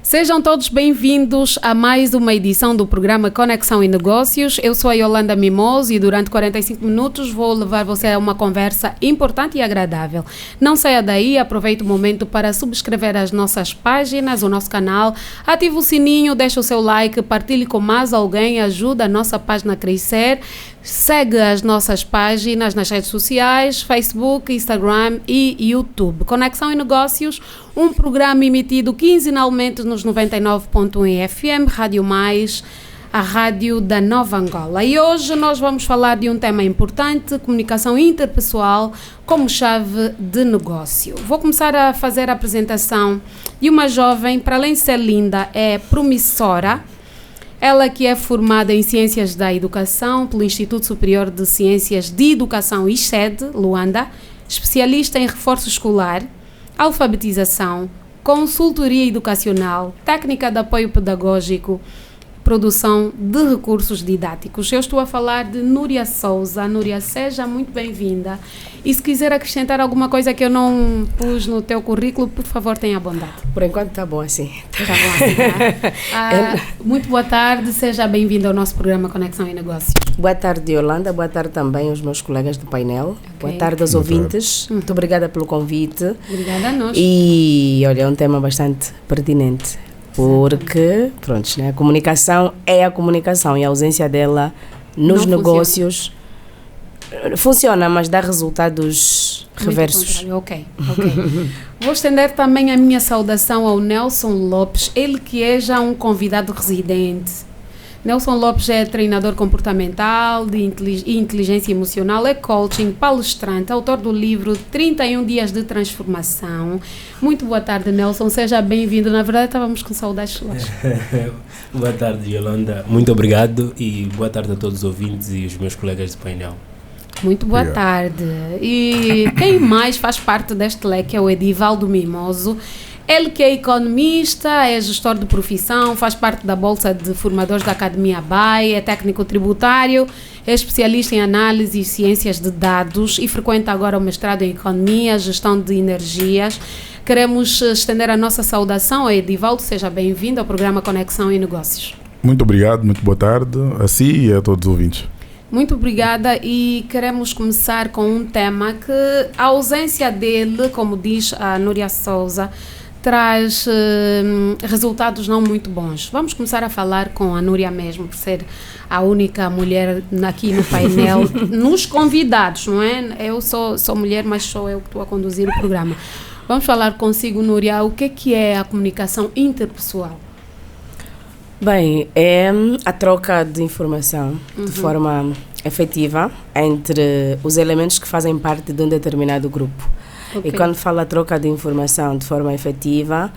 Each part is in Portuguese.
Sejam todos bem-vindos a mais uma edição do programa Conexão e Negócios. Eu sou a Yolanda Mimoso e durante 45 minutos vou levar você a uma conversa importante e agradável. Não saia daí, aproveite o momento para subscrever as nossas páginas, o nosso canal, ative o sininho, deixe o seu like, partilhe com mais alguém, ajuda a nossa página a crescer. Segue as nossas páginas nas redes sociais, Facebook, Instagram e YouTube. Conexão e Negócios, um programa emitido quinzenalmente nos 99.1 FM, Rádio Mais, a rádio da Nova Angola. E hoje nós vamos falar de um tema importante, comunicação interpessoal como chave de negócio. Vou começar a fazer a apresentação de uma jovem, para além de ser linda, é promissora. Ela que é formada em Ciências da Educação pelo Instituto Superior de Ciências de Educação ISED, Luanda, especialista em reforço escolar, alfabetização, consultoria educacional, técnica de apoio pedagógico, produção de recursos didáticos. Eu estou a falar de Núria Souza. Núria, seja muito bem-vinda. E se quiser acrescentar alguma coisa que eu não pus no teu currículo, por favor, tenha bondade. Por enquanto está bom assim. Está bom assim, tá? Muito boa tarde, seja bem-vinda ao nosso programa Conexão e Negócios. Boa tarde, Yolanda. Boa tarde também aos meus colegas do painel. Okay. Boa tarde aos ouvintes. Muito obrigada pelo convite. Obrigada a nós. E, olha, é um tema bastante pertinente. Porque, pronto, né, a comunicação é a comunicação e a ausência dela nos negócios funciona, mas dá resultados reversos. Ok. Vou estender também a minha saudação ao Nelson Lopes, ele que é já um convidado residente. Nelson Lopes é treinador comportamental de inteligência emocional, é coaching, palestrante, autor do livro 31 Dias de Transformação. Muito boa tarde, Nelson, seja bem-vindo. Na verdade, estávamos com saudades. Boa tarde, Yolanda. Muito obrigado e boa tarde a todos os ouvintes e os meus colegas de painel. Muito boa tarde. E quem mais faz parte deste leque é o Edivaldo Mimoso. Ele que é economista, é gestor de profissão, faz parte da Bolsa de Formadores da Academia BAE, é técnico tributário, é especialista em análise e ciências de dados e frequenta agora o mestrado em Economia, Gestão de Energias. Queremos estender a nossa saudação a Edivaldo, seja bem-vindo ao programa Conexão e Negócios. Muito obrigado, muito boa tarde a si e a todos os ouvintes. Muito obrigada e queremos começar com um tema que a ausência dele, como diz a Núria Souza, traz resultados não muito bons. Vamos começar a falar com a Núria mesmo, por ser a única mulher aqui no painel, nos convidados, não é? Eu sou mulher, mas sou eu que estou a conduzir o programa. Vamos falar consigo, Núria, o que é a comunicação interpessoal? Bem, é a troca de informação de forma efetiva entre os elementos que fazem parte de um determinado grupo. Okay. E quando falo a troca de informação de forma efetiva,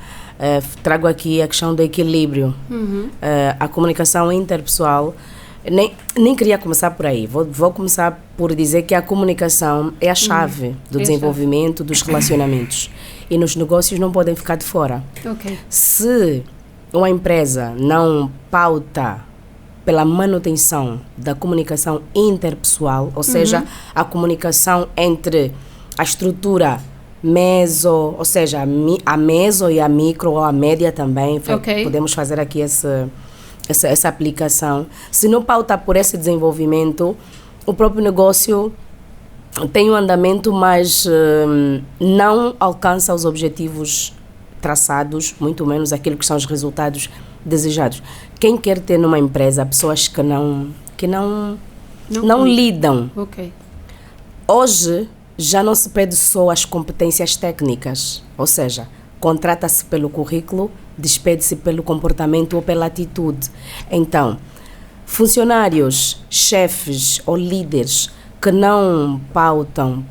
trago aqui a questão do equilíbrio. A comunicação interpessoal, nem queria começar por aí, vou começar por dizer que a comunicação é a chave do desenvolvimento dos relacionamentos. E nos negócios não podem ficar de fora. Okay. Se uma empresa não pauta pela manutenção da comunicação interpessoal, ou seja, a comunicação entre a estrutura meso, ou seja, a meso e a micro, ou a média também, podemos fazer aqui essa aplicação. Se não pauta por esse desenvolvimento, o próprio negócio tem um andamento, mas não alcança os objetivos traçados, muito menos aquilo que são os resultados desejados. Quem quer ter numa empresa pessoas que não lidam. Okay. Hoje já não se pede só as competências técnicas, ou seja, contrata-se pelo currículo, despede-se pelo comportamento ou pela atitude. Então, funcionários, chefes ou líderes que não pautam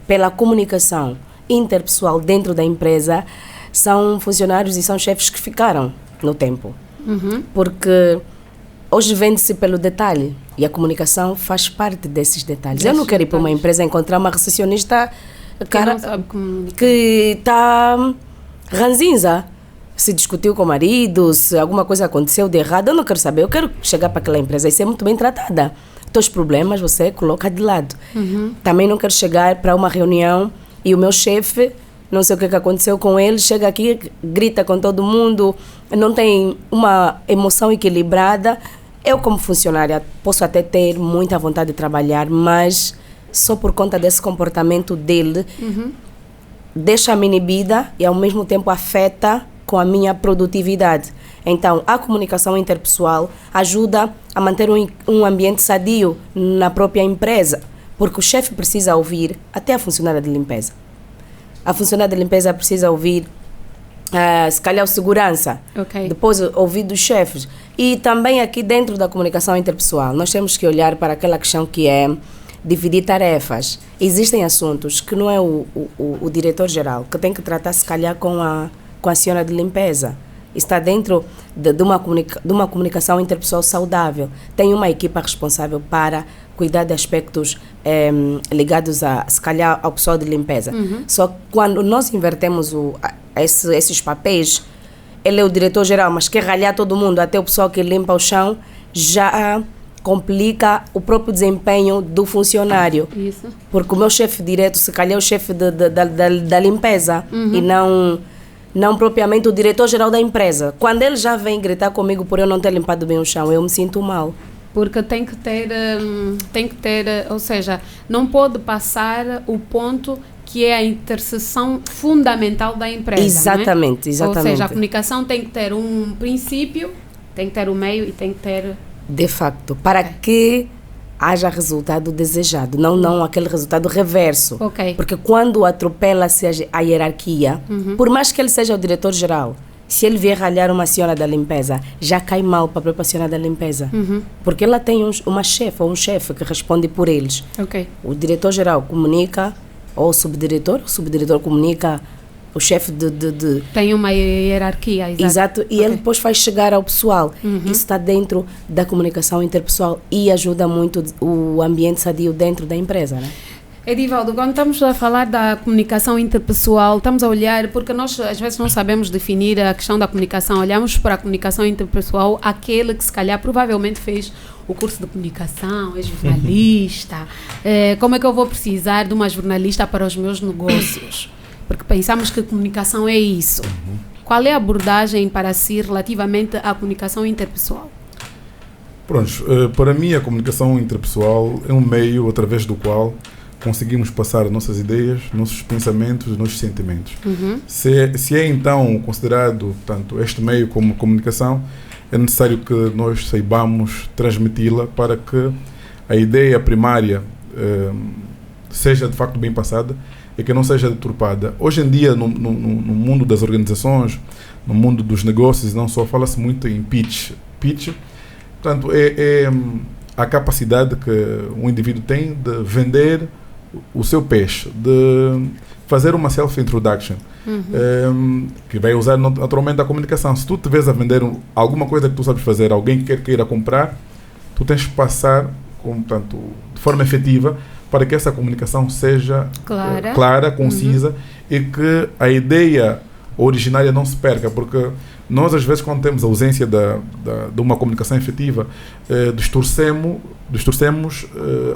pela comunicação interpessoal dentro da empresa são funcionários e são chefes que ficaram no tempo. Porque hoje vende-se pelo detalhe e a comunicação faz parte desses detalhes. Eu não quero ir para uma empresa encontrar uma recepcionista que está ranzinza. Se discutiu com o marido, se alguma coisa aconteceu de errado, eu não quero saber. Eu quero chegar para aquela empresa e ser muito bem tratada. Teus problemas você coloca de lado. Também não quero chegar para uma reunião e o meu chefe não sei o que aconteceu com ele, chega aqui, grita com todo mundo, não tem uma emoção equilibrada. Eu, como funcionária, posso até ter muita vontade de trabalhar, mas só por conta desse comportamento dele, deixa-me inibida e ao mesmo tempo afeta com a minha produtividade. Então, a comunicação interpessoal ajuda a manter um ambiente sadio na própria empresa, porque o chefe precisa ouvir até a funcionária de limpeza. A funcionária de limpeza precisa ouvir, se calhar, o segurança, depois ouvir dos chefes. E também aqui dentro da comunicação interpessoal, nós temos que olhar para aquela questão que é dividir tarefas. Existem assuntos que não é o diretor-geral que tem que tratar, se calhar, com a senhora de limpeza. Está dentro de uma comunicação interpessoal saudável. Tem uma equipa responsável para cuidar de aspectos ligados, se calhar, ao pessoal de limpeza. Só que quando nós invertemos esses papéis, ele é o diretor-geral, mas quer ralhar todo mundo, até o pessoal que limpa o chão, já complica o próprio desempenho do funcionário. Isso. Porque o meu chefe direto, se calhar, é o chefe da limpeza e não propriamente o diretor-geral da empresa. Quando ele já vem gritar comigo por eu não ter limpado bem o chão, eu me sinto mal. Porque tem que ter, ou seja, não pode passar o ponto que é a interseção fundamental da empresa. Exatamente, não é? exatamente. Ou seja, a comunicação tem que ter um princípio, tem que ter o meio e tem que ter... De facto, para que haja resultado desejado, não aquele resultado reverso. Porque quando atropela-se a hierarquia, por mais que ele seja o diretor-geral, se ele vier ralhar uma senhora da limpeza, já cai mal para a própria senhora da limpeza. Porque ela tem uma chefe ou um chefe que responde por eles. O diretor-geral comunica, ou o subdiretor comunica, o chefe Tem uma hierarquia, exato. E ele depois faz chegar ao pessoal. Isso está dentro da comunicação interpessoal e ajuda muito o ambiente sadio dentro da empresa, né? Edivaldo, quando estamos a falar da comunicação interpessoal, estamos a olhar, porque nós às vezes não sabemos definir a questão da comunicação, olhamos para a comunicação interpessoal, aquele que se calhar provavelmente fez o curso de comunicação, é jornalista, como é que eu vou precisar de uma jornalista para os meus negócios? Porque pensamos que comunicação é isso. Qual é a abordagem para si relativamente à comunicação interpessoal? Pronto, para mim a comunicação interpessoal é um meio através do qual conseguimos passar nossas ideias, nossos pensamentos, nossos sentimentos. Se é então considerado tanto este meio como comunicação, é necessário que nós saibamos transmiti-la para que a ideia primária seja de facto bem passada e que não seja deturpada. Hoje em dia, no mundo das organizações, no mundo dos negócios, não só fala-se muito em pitch. Pitch, portanto, é a capacidade que um indivíduo tem de vender o seu peixe, de fazer uma self-introduction, que vai usar naturalmente a comunicação. Se tu te vês a vender alguma coisa que tu sabes fazer, alguém que queira comprar, tu tens que passar, portanto, de forma efetiva, para que essa comunicação seja clara, concisa e que a ideia originária não se perca, porque nós às vezes quando temos a ausência de uma comunicação efetiva, distorcemos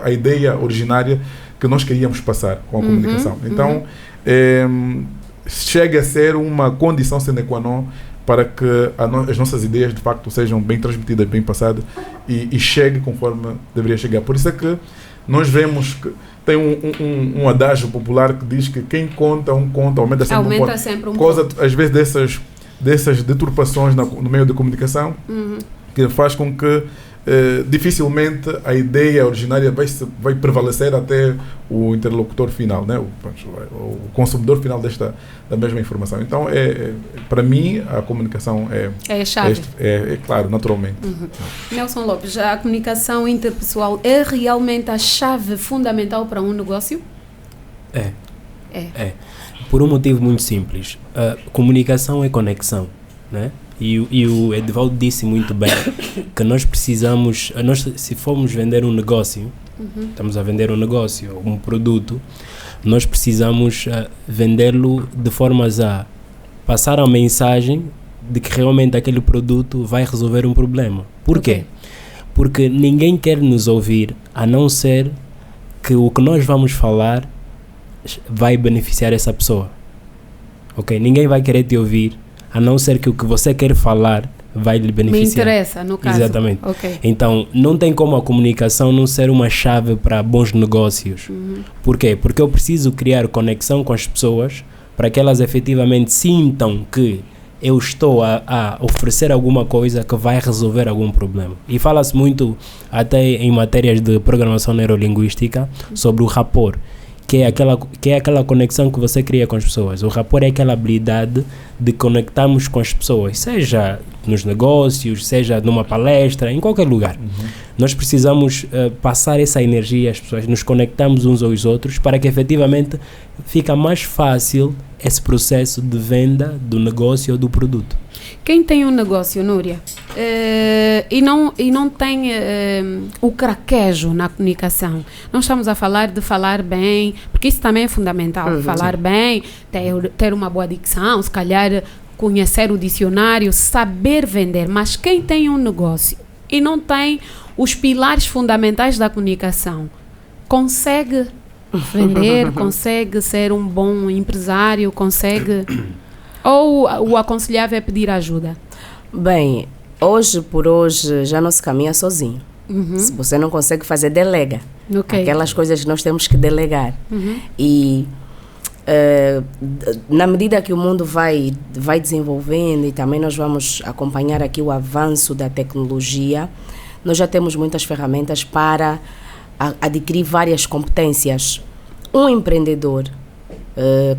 a ideia originária que nós queríamos passar com a comunicação. Então, chega a ser uma condição sine qua non para que as nossas ideias de facto sejam bem transmitidas, bem passadas e chegue conforme deveria chegar. Por isso é que nós vemos que tem um adágio popular que diz que quem conta um conto aumenta sempre um ponto. Às vezes dessas deturpações no meio da comunicação que faz com que dificilmente a ideia originária vai prevalecer até o interlocutor final, né? o consumidor final da mesma informação. Então, para mim, a comunicação é a chave. É claro, naturalmente. Nelson Lopes, a comunicação interpessoal é realmente a chave fundamental para um negócio? É. Por um motivo muito simples. Comunicação é conexão, né? E o Edivaldo disse muito bem que nós precisamos, se formos vender um negócio, estamos a vender um negócio, um produto, nós precisamos vendê-lo de formas a passar a mensagem de que realmente aquele produto vai resolver um problema. Por quê? Porque ninguém quer nos ouvir a não ser que o que nós vamos falar vai beneficiar essa pessoa. ok? Ninguém vai querer te ouvir, a não ser que o que você quer falar vai lhe beneficiar. Me interessa, no caso. Exatamente. Okay. Então, não tem como a comunicação não ser uma chave para bons negócios. Por quê? Porque eu preciso criar conexão com as pessoas para que elas efetivamente sintam que eu estou a oferecer alguma coisa que vai resolver algum problema. E fala-se muito, até em matérias de programação neurolinguística, sobre o rapport, que é aquela conexão que você cria com as pessoas. O rapport é aquela habilidade de conectarmos com as pessoas, seja nos negócios, seja numa palestra, em qualquer lugar. Nós precisamos passar essa energia às pessoas, nos conectamos uns aos outros para que efetivamente fica mais fácil esse processo de venda do negócio ou do produto. Quem tem um negócio, Núria, e não tem o craquejo na comunicação, não estamos a falar de falar bem, porque isso também é fundamental, falar bem, ter uma boa dicção, se calhar conhecer o dicionário, saber vender, mas quem tem um negócio e não tem os pilares fundamentais da comunicação, consegue vender, consegue ser um bom empresário, consegue... Ou o aconselhável é pedir ajuda? Bem, hoje por hoje já não se caminha sozinho. Se você não consegue fazer, delega. Okay. Aquelas coisas que nós temos que delegar. E na medida que o mundo vai desenvolvendo e também nós vamos acompanhar aqui o avanço da tecnologia, nós já temos muitas ferramentas para adquirir várias competências. Um empreendedor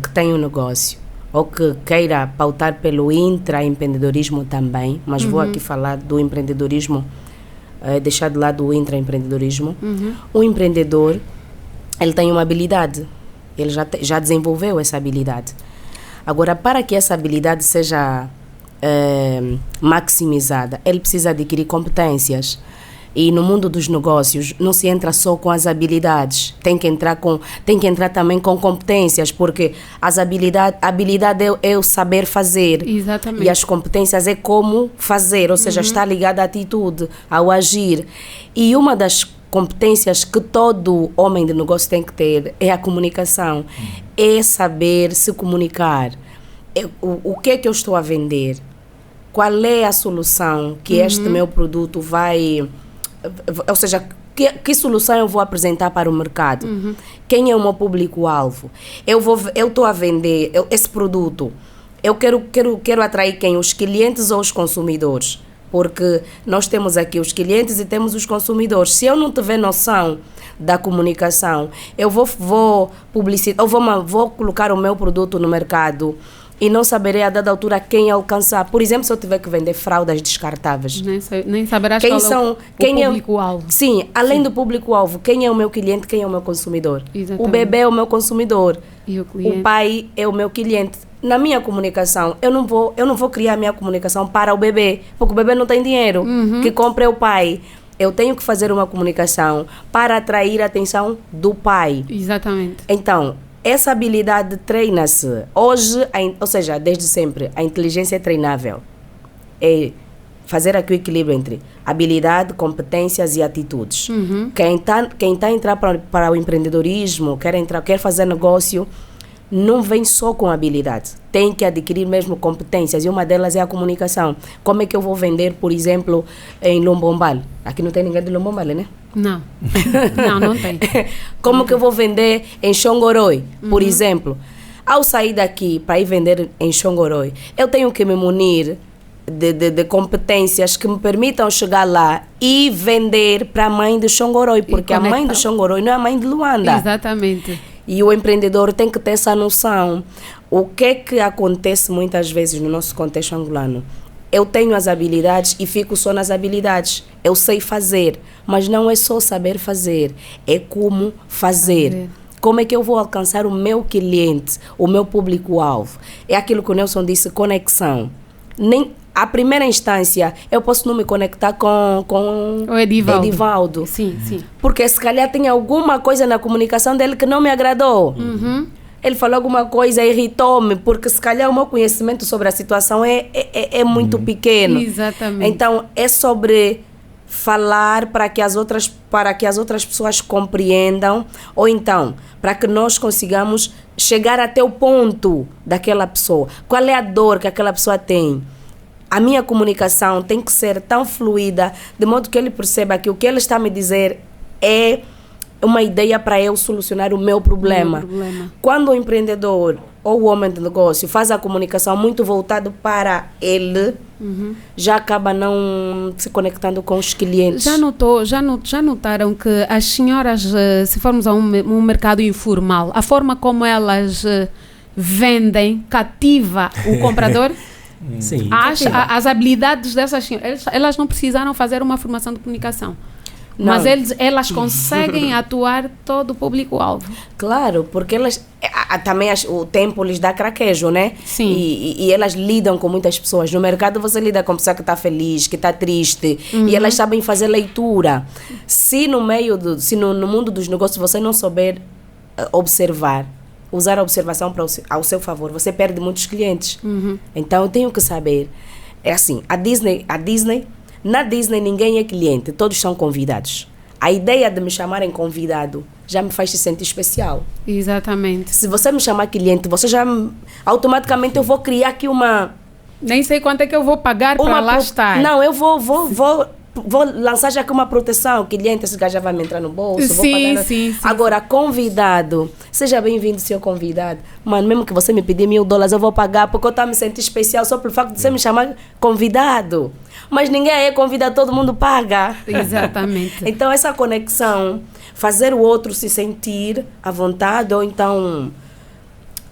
que tem um negócio ou que queira pautar pelo intraempreendedorismo também, mas vou aqui falar do empreendedorismo, deixar de lado o intraempreendedorismo. O empreendedor, ele tem uma habilidade, ele já desenvolveu essa habilidade. Agora, para que essa habilidade seja maximizada, ele precisa adquirir competências. E no mundo dos negócios não se entra só com as habilidades, tem que entrar também com competências, porque a habilidade é o saber fazer. Exatamente. E as competências é como fazer, ou seja, está ligada à atitude, ao agir. E uma das competências que todo homem de negócio tem que ter é a comunicação, é saber se comunicar. O que é que eu estou a vender? Qual é a solução que este meu produto vai... Ou seja, que solução eu vou apresentar para o mercado? Quem é o meu público-alvo? Eu estou a vender esse produto. Eu quero atrair quem? Os clientes ou os consumidores? Porque nós temos aqui os clientes e temos os consumidores. Se eu não tiver noção da comunicação, eu vou publicitar, ou vou colocar o meu produto no mercado e não saberei a dada altura quem alcançar. Por exemplo, se eu tiver que vender fraldas descartáveis. Nem saberás quem qual o público-alvo. Sim, além do público-alvo, quem é o meu cliente, quem é o meu consumidor? Exatamente. O bebê é o meu consumidor. E o cliente? O pai é o meu cliente. Na minha comunicação, eu não vou criar minha comunicação para o bebê, porque o bebê não tem dinheiro. Que compra é o pai. Eu tenho que fazer uma comunicação para atrair a atenção do pai. Exatamente. Então, essa habilidade treina-se. Hoje, ou seja, desde sempre, a inteligência é treinável. É fazer aqui o equilíbrio entre habilidade, competências e atitudes. Quem tá a entrar para o empreendedorismo, quer fazer negócio, não vem só com habilidade. Tem que adquirir mesmo competências e uma delas é a comunicação. Como é que eu vou vender, por exemplo, em Lombombal? Aqui não tem ninguém de Lombombal, né? Não. Não tem. Como que eu vou vender em Xongoroi, por exemplo? Ao sair daqui para ir vender em Xongoroi, eu tenho que me munir de competências que me permitam chegar lá e vender para a mãe de Xongoroi, porque a mãe de Xongoroi não é a mãe de Luanda. Exatamente. E o empreendedor tem que ter essa noção. O que é que acontece muitas vezes no nosso contexto angolano? Eu tenho as habilidades e fico só nas habilidades. Eu sei fazer, mas não é só saber fazer, é como fazer. Como é que eu vou alcançar o meu cliente, o meu público-alvo? É aquilo que o Nelson disse, conexão. A primeira instância, eu posso não me conectar com o Edivaldo. Sim. Porque se calhar tem alguma coisa na comunicação dele que não me agradou. Ele falou alguma coisa, irritou-me, porque se calhar o meu conhecimento sobre a situação é muito pequeno. Exatamente. Então, é sobre falar para que as outras pessoas compreendam, ou então para que nós consigamos chegar até o ponto daquela pessoa. Qual é a dor que aquela pessoa tem? A minha comunicação tem que ser tão fluida, de modo que ele perceba que o que ele está a me dizer é uma ideia para eu solucionar o meu problema. Quando o empreendedor ou o homem de negócio faz a comunicação muito voltado para ele, já acaba não se conectando com os clientes. Já notaram que as senhoras, se formos a um mercado informal, a forma como elas vendem cativa o comprador? Sim. As habilidades dessas senhoras, elas não precisaram fazer uma formação de comunicação. Não. Mas elas conseguem atuar todo o público-alvo. Claro, porque elas também o tempo lhes dá craquejo, né? Sim. E elas lidam com muitas pessoas. No mercado você lida com pessoa que está feliz, que está triste, e elas sabem fazer leitura. Se no mundo dos negócios você não souber observar, usar a observação ao seu favor, você perde muitos clientes. Então eu tenho que saber. É assim, na Disney ninguém é cliente, todos são convidados. A ideia de me chamarem convidado já me faz se sentir especial. Exatamente. Se você me chamar cliente, automaticamente eu vou criar aqui uma... Nem sei quanto é que eu vou pagar para lá estar. Não, eu vou lançar já aqui uma proteção. Cliente, esse gajo já vai me entrar no bolso. Sim. Agora, convidado. Seja bem-vindo, senhor convidado. Mano, mesmo que você me pedir $1.000, eu vou pagar, porque eu estou a me sentir especial só pelo facto de você me chamar convidado. Mas ninguém é convidado, todo mundo paga. Exatamente. Então, essa conexão, fazer o outro se sentir à vontade, ou então...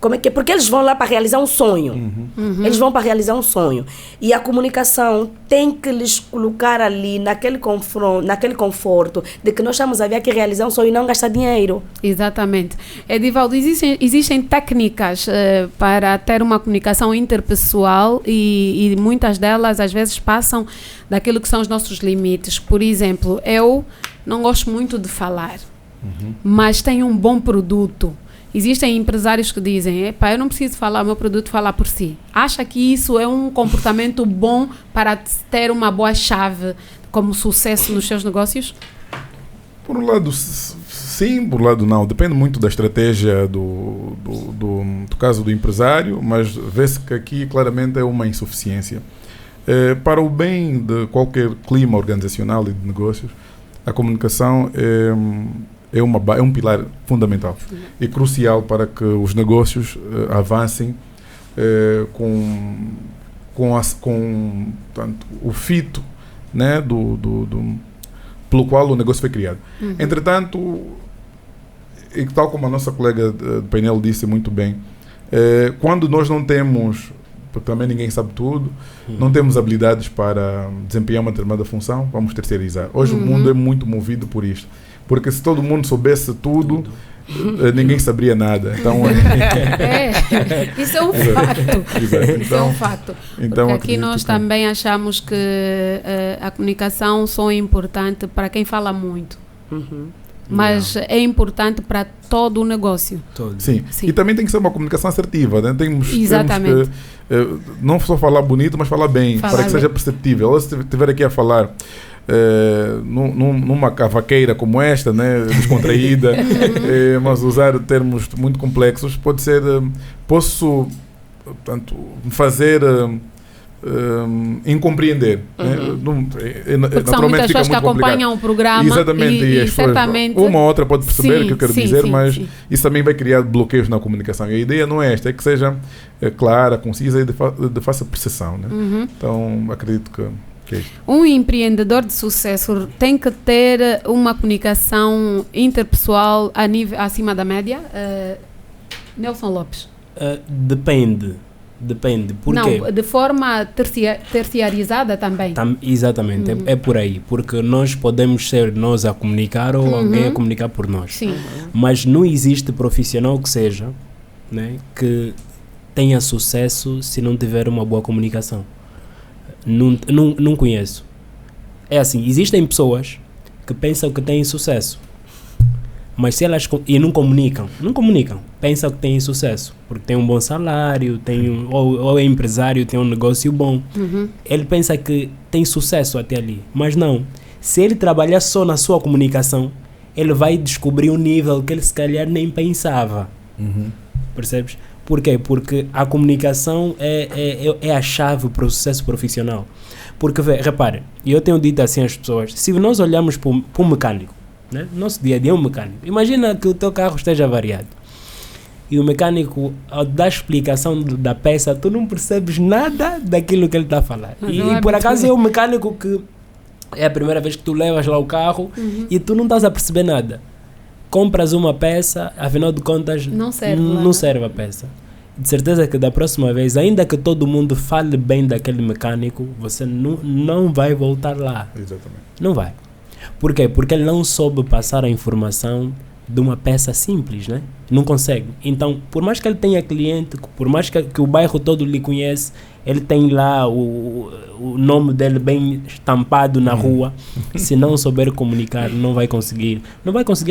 Como é que é? Porque eles vão lá para realizar um sonho. Eles vão para realizar um sonho. E a comunicação tem que lhes colocar ali naquele conforto de que nós estamos a vir aqui realizar um sonho e não gastar dinheiro. Exatamente. Edivaldo, existem técnicas para ter uma comunicação interpessoal e muitas delas às vezes passam daquilo que são os nossos limites. Por exemplo, eu não gosto muito de falar, mas tenho um bom produto. Existem empresários que dizem, eu não preciso falar, o meu produto fala por si. Acha que isso é um comportamento bom para ter uma boa chave como sucesso nos seus negócios? Por um lado, sim, por um lado não. Depende muito da estratégia do caso do empresário, mas vê-se que aqui claramente é uma insuficiência. Para o bem de qualquer clima organizacional e de negócios, a comunicação é um pilar fundamental e crucial para que os negócios avancem com portanto, o fito, né, pelo qual o negócio foi criado. Entretanto, e tal como a nossa colega do painel disse muito bem, quando nós não temos, porque também ninguém sabe tudo, não temos habilidades para desempenhar uma determinada função, vamos terceirizar. Hoje o mundo é muito movido por isto. Porque se todo mundo soubesse tudo, ninguém saberia nada. Então, isso é um fato. Exato. Isso é um fato. Então, porque aqui nós também achamos que a comunicação só é importante para quem fala muito. Mas é importante para todo o negócio. Sim. E também tem que ser uma comunicação assertiva, né? Exatamente. Não só falar bonito, mas falar bem, para que seja perceptível. Ou se estiver aqui a falar numa cavaqueira como esta, né, descontraída, mas usar termos muito complexos, pode ser, posso, portanto, fazer incompreender. Porque são muitas pessoas que acompanham o programa. Exatamente, e certamente uma ou outra pode perceber o que eu quero dizer, mas isso também vai criar bloqueios na comunicação. E a ideia não é esta, é que seja clara, concisa e de fácil percepção. Né? Então, acredito que é isto. Um empreendedor de sucesso tem que ter uma comunicação interpessoal a nível, acima da média? Nelson Lopes. Depende. Por quê? Não, de forma terciarizada também. Exatamente, é por aí. Porque nós podemos ser nós a comunicar ou alguém a comunicar por nós. Sim. Mas não existe profissional que seja, né, que tenha sucesso se não tiver uma boa comunicação. Não conheço. É assim, existem pessoas que pensam que têm sucesso, mas se elas não comunicam, pensam que têm sucesso, porque tem um bom salário, ou é empresário, tem um negócio bom. Ele pensa que tem sucesso até ali, mas não. Se ele trabalhar só na sua comunicação, ele vai descobrir um nível que ele se calhar nem pensava. Percebes? Por quê? Porque a comunicação é a chave para o sucesso profissional. Porque, repare, eu tenho dito assim às pessoas, se nós olharmos para um mecânico, né? Nosso dia a dia é um mecânico. Imagina que o teu carro esteja avariado. E o mecânico, ao dar a explicação da peça, tu não percebes nada daquilo que ele está a falar. E por acaso é o mecânico que é a primeira vez que tu levas lá o carro e tu não estás a perceber nada. Compras uma peça, afinal de contas, não serve a peça. De certeza que da próxima vez, ainda que todo mundo fale bem daquele mecânico, você não vai voltar lá. Exatamente. Não vai. Por quê? Porque ele não soube passar a informação de uma peça simples, né? Não consegue. Então, por mais que ele tenha cliente, por mais que o bairro todo lhe conhece, ele tem lá o nome dele bem estampado na rua. Se não souber comunicar, não vai conseguir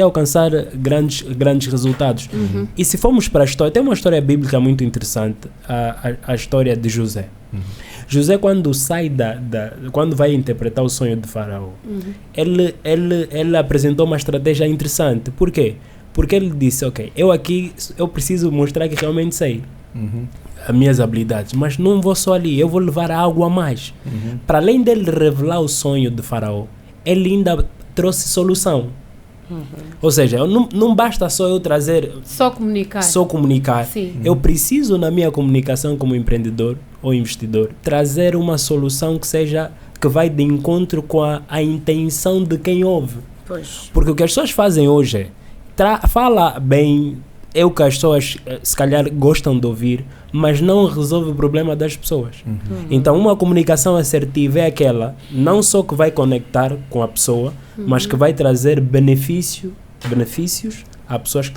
alcançar grandes resultados. E se formos para a história, tem uma história bíblica muito interessante, a história de José. José, quando quando vai interpretar o sonho de Faraó, ele apresentou uma estratégia interessante. Por quê? Porque ele disse, ok, eu preciso mostrar que realmente sei as minhas habilidades, mas não vou só ali, eu vou levar algo a mais. Para além dele revelar o sonho de Faraó, ele ainda trouxe solução. Ou seja, não basta só eu trazer... Só comunicar. Sim. Eu preciso, na minha comunicação como empreendedor ou investidor, trazer uma solução que vai de encontro com a intenção de quem ouve. Pois. Porque o que as pessoas fazem hoje é fala bem, é o que as pessoas se calhar gostam de ouvir, mas não resolve o problema das pessoas. Então uma comunicação assertiva é aquela, não só que vai conectar com a pessoa, mas que vai trazer benefícios à pessoa que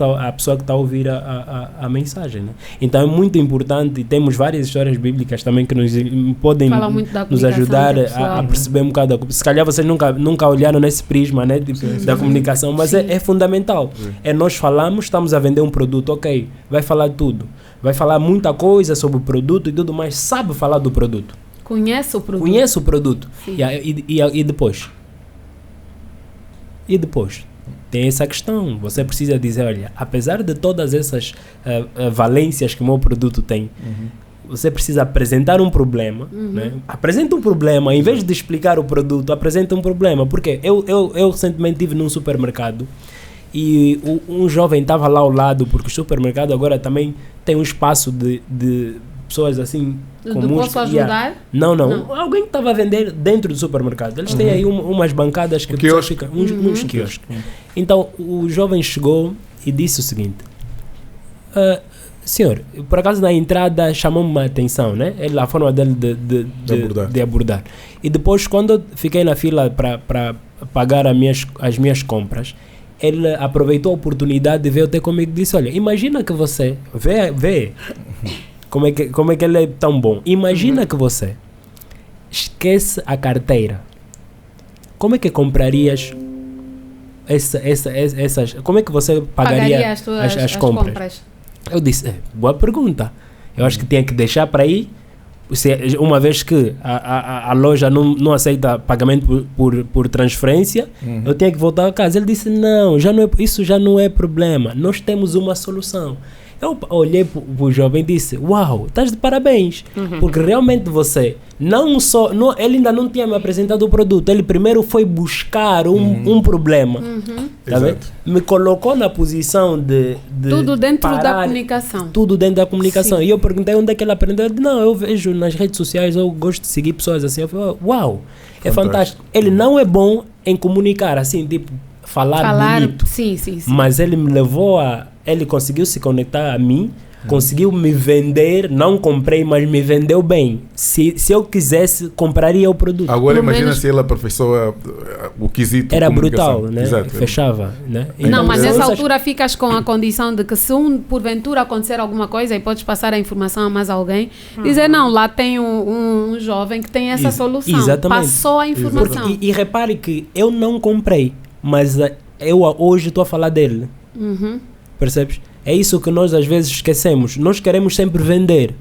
está a ouvir a mensagem, né? Então é muito importante, e temos várias histórias bíblicas também que nos podem nos ajudar a perceber um bocado. Se calhar vocês nunca olharam nesse prisma, né, da comunicação, mas é fundamental. É nós falamos, estamos a vender um produto, ok, vai falar tudo, vai falar muita coisa sobre o produto e tudo mais, sabe falar do produto. Conhece o produto. E depois? E depois? Tem essa questão. Você precisa dizer, olha, apesar de todas essas valências que o meu produto tem, você precisa apresentar um problema. Né? Apresenta um problema, em vez de explicar o produto, apresenta um problema. Porque eu recentemente estive num supermercado e um jovem estava lá ao lado, porque o supermercado agora também tem um espaço de pessoas assim comuns. Posso ajudar? Não. Alguém que estava a vender dentro do supermercado. Eles têm aí umas bancadas que ficam, uns quiosques. Então o jovem chegou e disse o seguinte: senhor, por acaso na entrada chamou-me a atenção, né? A forma dele de abordar. E depois, quando eu fiquei na fila para pagar as minhas compras, ele aproveitou a oportunidade de vir ter comigo e disse: olha, imagina que você vê como é que ele é tão bom. Imagina que você esquece a carteira. Como é que comprarias essas? Como é que você pagaria as compras? Eu disse, boa pergunta. Eu acho que tinha que deixar para aí, uma vez que a loja não aceita pagamento por transferência, eu tinha que voltar a casa. Ele disse, não, isso já não é problema. Nós temos uma solução. Eu olhei para o jovem e disse, uau, estás de parabéns, porque realmente você ele ainda não tinha me apresentado o produto, ele primeiro foi buscar um problema, tá vendo? Me colocou na posição de tudo dentro da comunicação. Tudo dentro da comunicação. Sim. E eu perguntei onde é que ele aprendeu. Ele disse, não, eu vejo nas redes sociais, eu gosto de seguir pessoas assim. Eu falei, uau, é fantástico. Ele não é bom em comunicar, assim, tipo, falar bonito. Sim. Mas ele me levou ele conseguiu se conectar a mim, conseguiu me vender, não comprei, mas me vendeu bem. Se eu quisesse, compraria o produto. Agora imagina se ele aperfeiçoa o quesito. Era brutal, né? Exato. Fechava, né? Não, mas nessa altura ficas com a condição de que se porventura acontecer alguma coisa e podes passar a informação a mais alguém, dizer, não, lá tem um jovem que tem essa solução. Exatamente. Passou a informação. E repare que eu não comprei, mas eu hoje estou a falar dele. Percebes? É isso que nós às vezes esquecemos. Nós queremos sempre vender,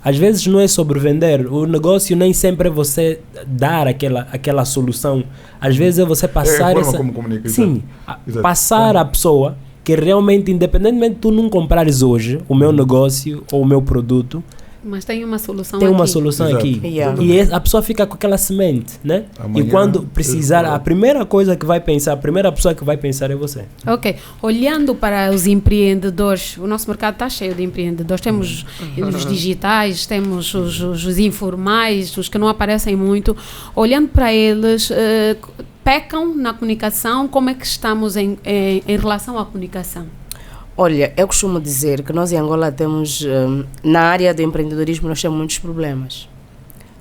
Às vezes não é sobre vender. O negócio nem sempre é você dar aquela solução. Às vezes é você passar É a forma como comunica. Sim, Exato. passar à pessoa que realmente, independentemente de tu não comprares hoje o meu negócio ou o meu produto, Mas tem uma solução tem uma aqui. solução Exato. aqui. Yeah. E a pessoa fica com aquela semente, né? Amanhã, E quando precisar, eu- a primeira coisa que vai pensar, a primeira pessoa que vai pensar é você. Ok. Olhando para os empreendedores, o nosso mercado está cheio de empreendedores. Temos os digitais, temos os informais, os que não aparecem muito. Olhando para eles, pecam na comunicação? Como é que estamos em relação à comunicação? Olha, eu costumo dizer que nós em Angola temos, na área do empreendedorismo, nós temos muitos problemas.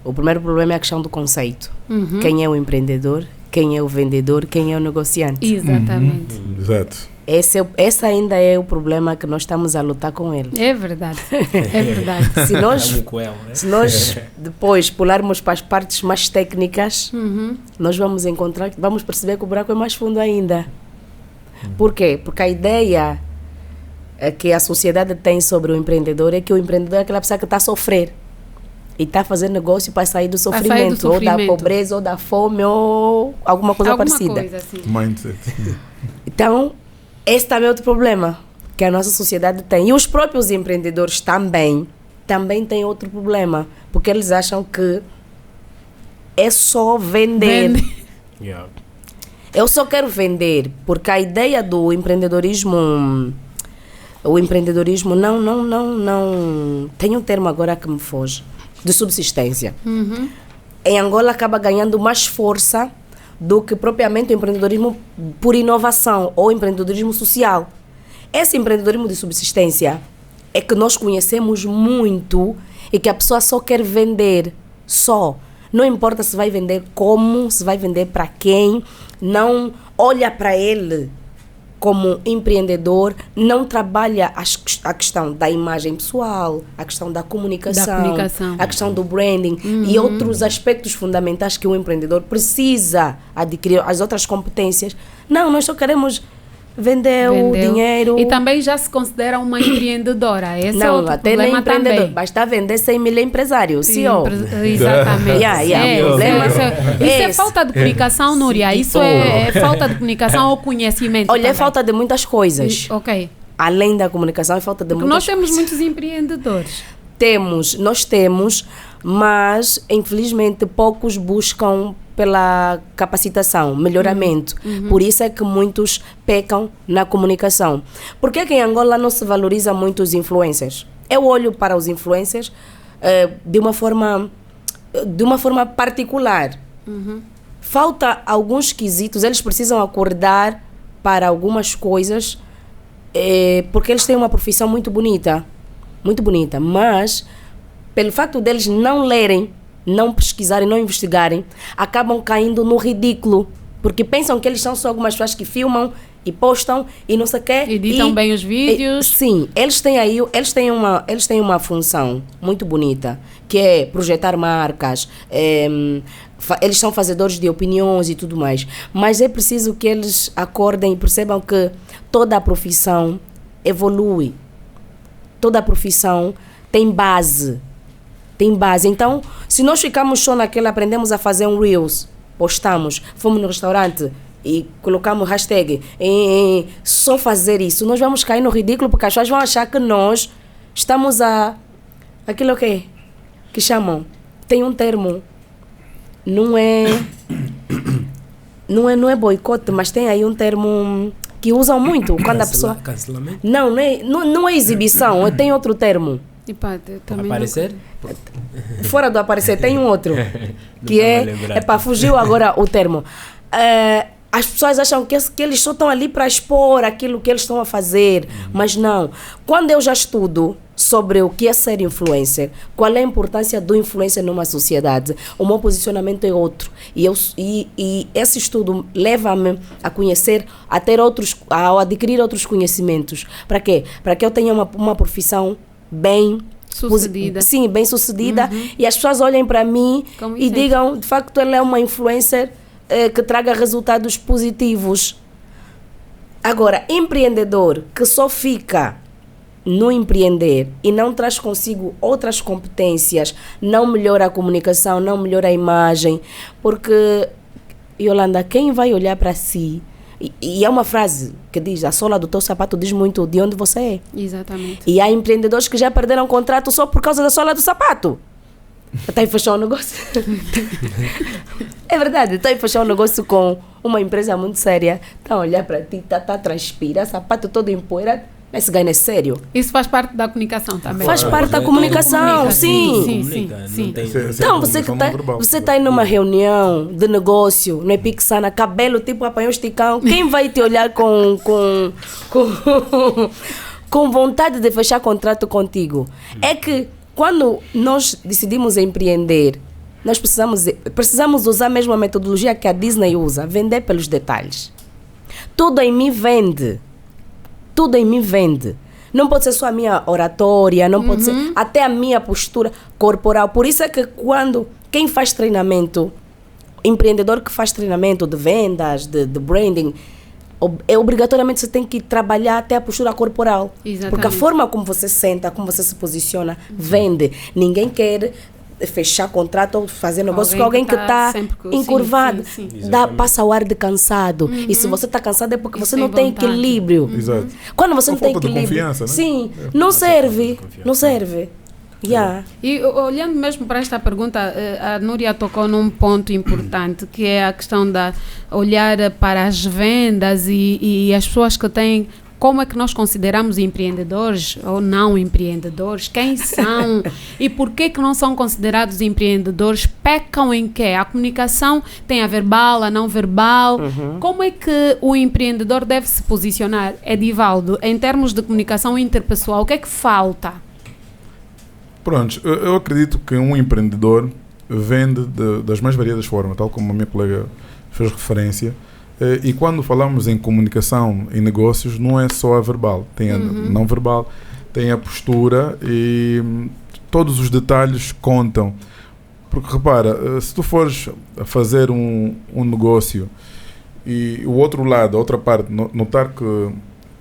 O primeiro problema é a questão do conceito. Uhum. Quem é o empreendedor, quem é o vendedor, quem é o negociante. Exatamente. Exato. Esse ainda é o problema que nós estamos a lutar com ele. É verdade. É verdade. Se nós, Estamos com ela, né? se nós depois pularmos para as partes mais técnicas, Uhum. nós vamos perceber que o buraco é mais fundo ainda. Por quê? Porque a ideia que a sociedade tem sobre o empreendedor é que o empreendedor é aquela pessoa que está a sofrer e está a fazer negócio para sair do sair do sofrimento, ou da sofrimento. pobreza, ou da fome, ou alguma coisa parecida. Coisa assim. Mindset. Então, esse também é outro problema que a nossa sociedade tem. E os próprios empreendedores também têm outro problema, porque eles acham que é só vender. Yeah. Eu só quero vender, porque a ideia do empreendedorismo, o empreendedorismo não tem um termo agora que me foge, de subsistência. Uhum. Em Angola acaba ganhando mais força do que propriamente o empreendedorismo por inovação ou empreendedorismo social. Esse empreendedorismo de subsistência é que nós conhecemos muito e que a pessoa só quer vender, só. Não importa se vai vender como, se vai vender para quem, não olha para ele como empreendedor, não trabalha a questão da imagem pessoal, a questão da comunicação, a questão do branding e outros aspectos fundamentais que o empreendedor precisa adquirir, as outras competências. Não, nós só queremos vender o dinheiro. E também já se considera uma empreendedora. Esse é Não, outro até nem problema empreendedor. também. Basta vender 100 mil empresários, CEO. Exatamente. O problema isso é esse. falta de comunicação, Núria. Isso é falta de comunicação ou conhecimento. Olha, é também. falta de muitas coisas. Ok. Além da comunicação, é falta de muitas Nós temos coisas. muitos empreendedores. Nós temos, mas infelizmente poucos buscam pela capacitação, melhoramento. Por isso é que muitos pecam na comunicação. Por que em Angola não se valoriza muito os influencers? Eu olho para os influencers de uma forma particular. Falta alguns quesitos, eles precisam acordar para algumas coisas, porque eles têm uma profissão muito bonita, mas pelo facto deles não lerem, não pesquisarem, não investigarem, acabam caindo no ridículo, porque pensam que eles são só algumas pessoas que filmam e postam e não sei o quê. Editam bem os vídeos. Sim, eles têm uma função muito bonita, que é projetar marcas, eles são fazedores de opiniões e tudo mais, mas é preciso que eles acordem e percebam que toda a profissão evolui, toda a profissão tem base. Então, se nós ficamos só naquela, aprendemos a fazer um Reels, postamos, fomos no restaurante e colocamos hashtag, só fazer isso, nós vamos cair no ridículo, porque as pessoas vão achar que nós estamos aquilo que chamam, tem um termo, não é boicote, mas tem aí um termo que usam muito quando a pessoa... Cancelamento? Não é exibição, tem outro termo. E pá, também Aparecer? Fora do aparecer, tem um outro. Que Não estava a lembrar. fugiu agora o termo. As pessoas acham que eles só estão ali para expor aquilo que eles estão a fazer. Mas não. Quando eu já estudo sobre o que é ser influencer, qual é a importância do influencer numa sociedade, o meu posicionamento é outro. E esse estudo leva-me a conhecer, a adquirir outros conhecimentos. Para quê? Para que eu tenha uma profissão bem sucedida. Sim, bem sucedida. E as pessoas olhem para mim Como e exemplo. digam, de facto, ela é uma influencer que traga resultados positivos. Agora, empreendedor que só fica no empreender e não traz consigo outras competências, não melhora a comunicação, não melhora a imagem, porque, Yolanda, quem vai olhar para si, e é uma frase que diz, a sola do teu sapato diz muito de onde você é. Exatamente. E há empreendedores que já perderam contrato só por causa da sola do sapato. Está a fechar um negócio. É verdade, está a fechar um negócio com uma empresa muito séria, está a olhar para ti, está a transpirar, sapato todo empoeirado. Esse ganho é sério. Isso faz parte da comunicação também. Faz parte da comunicação, sim. Sim. Então, você está aí numa reunião de negócio, no Epixana, cabelo tipo apanhou esticão, quem vai te olhar com vontade de fechar contrato contigo? É que quando nós decidimos empreender, nós precisamos usar mesmo a metodologia que a Disney usa, vender pelos detalhes. Tudo em mim vende. Tudo em mim vende. Não pode ser só a minha oratória, não pode ser até a minha postura corporal. Por isso é que quem faz treinamento, empreendedor que faz treinamento de vendas, de branding, obrigatoriamente você tem que trabalhar até a postura corporal. Exatamente. Porque a forma como você senta, como você se posiciona, vende. Ninguém quer fechar contrato ou fazer negócio com alguém que está encurvado. Sim. Passa o ar de cansado. E se você está cansado é porque você não tem vontade. equilíbrio. Exato. Quando você Uma não tem falta de equilíbrio, confiança, né? sim, não serve. Não serve. Yeah. E olhando mesmo para esta pergunta, a Núria tocou num ponto importante, que é a questão da olhar para as vendas e as pessoas que têm. Como é que nós consideramos empreendedores ou não empreendedores? Quem são? E por que não são considerados empreendedores? Pecam em quê? A comunicação tem a verbal, a não verbal. Como é que o empreendedor deve se posicionar? Edivaldo, em termos de comunicação interpessoal, o que é que falta? Pronto, eu acredito que um empreendedor vende das mais variadas formas, tal como a minha colega fez referência. E quando falamos em comunicação, em negócios, não é só a verbal, tem a não verbal, tem a postura e todos os detalhes contam. Porque repara, se tu fores a fazer um negócio e o outro lado, a outra parte, notar que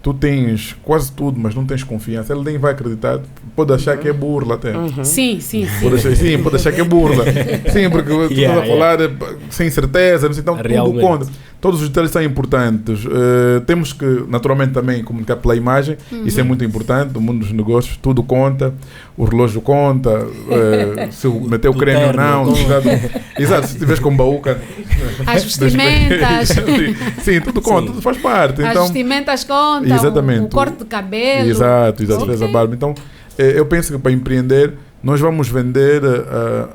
tu tens quase tudo, mas não tens confiança, ele nem vai acreditar, pode achar que é burla até. Sim. Pode achar que é burla. Sim, porque tu estás a falar sem certeza, não sei, então tudo conta. Todos os detalhes são importantes. Temos que, naturalmente, também comunicar pela imagem. Isso é muito importante. No mundo dos negócios, tudo conta. O relógio conta. Se meteu creme ou não. Exato, se estiveres com baúca. As vestimentas. Sim, tudo conta. Tudo faz parte. As vestimentas contam. Exatamente. O corte de cabelo. Exato. Fez a barba. Então, eu penso que para empreender, nós vamos vender